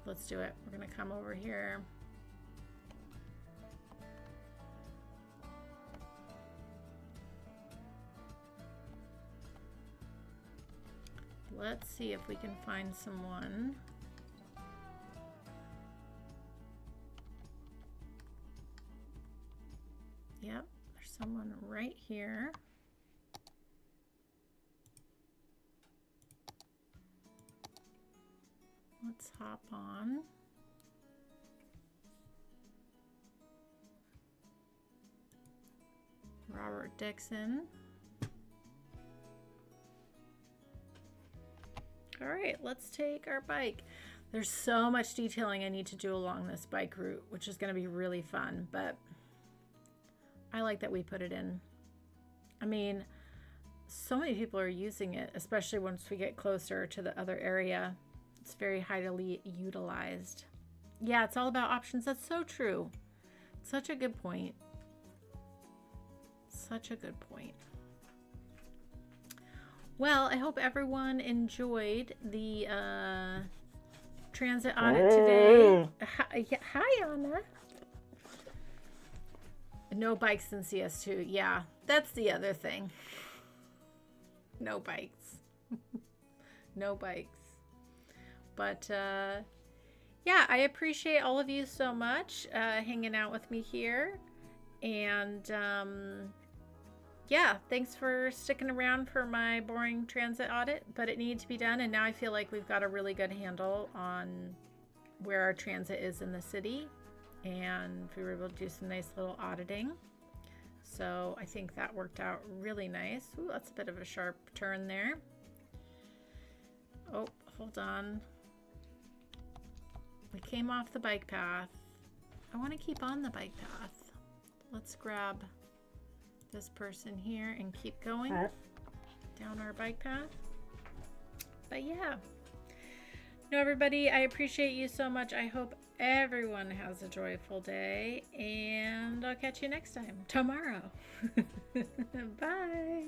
Let's do it. We're gonna come over here. Let's see if we can find someone. Yep, there's someone right here. Let's hop on. Robert Dixon. All right, let's take our bike. There's so much detailing I need to do along this bike route, which is going to be really fun, but I like that we put it in. I mean, so many people are using it, especially once we get closer to the other area. It's very highly utilized. Yeah, it's all about options. That's so true. Such a good point. Such a good point. Well, I hope everyone enjoyed the transit audit today. Hi, Anna. No bikes in CS2. Yeah, that's the other thing. No bikes. No bikes. But yeah, I appreciate all of you so much hanging out with me here. And yeah, thanks for sticking around for my boring transit audit, but it needed to be done. And now I feel like we've got a really good handle on where our transit is in the city. And we were able to do some nice little auditing. So I think that worked out really nice. Ooh, that's a bit of a sharp turn there. Oh, hold on. We came off the bike path. I want to keep on the bike path. Let's grab this person here and keep going down our bike path. But yeah. No, everybody, I appreciate you so much. I hope everyone has a joyful day, and I'll catch you next time, tomorrow. Bye.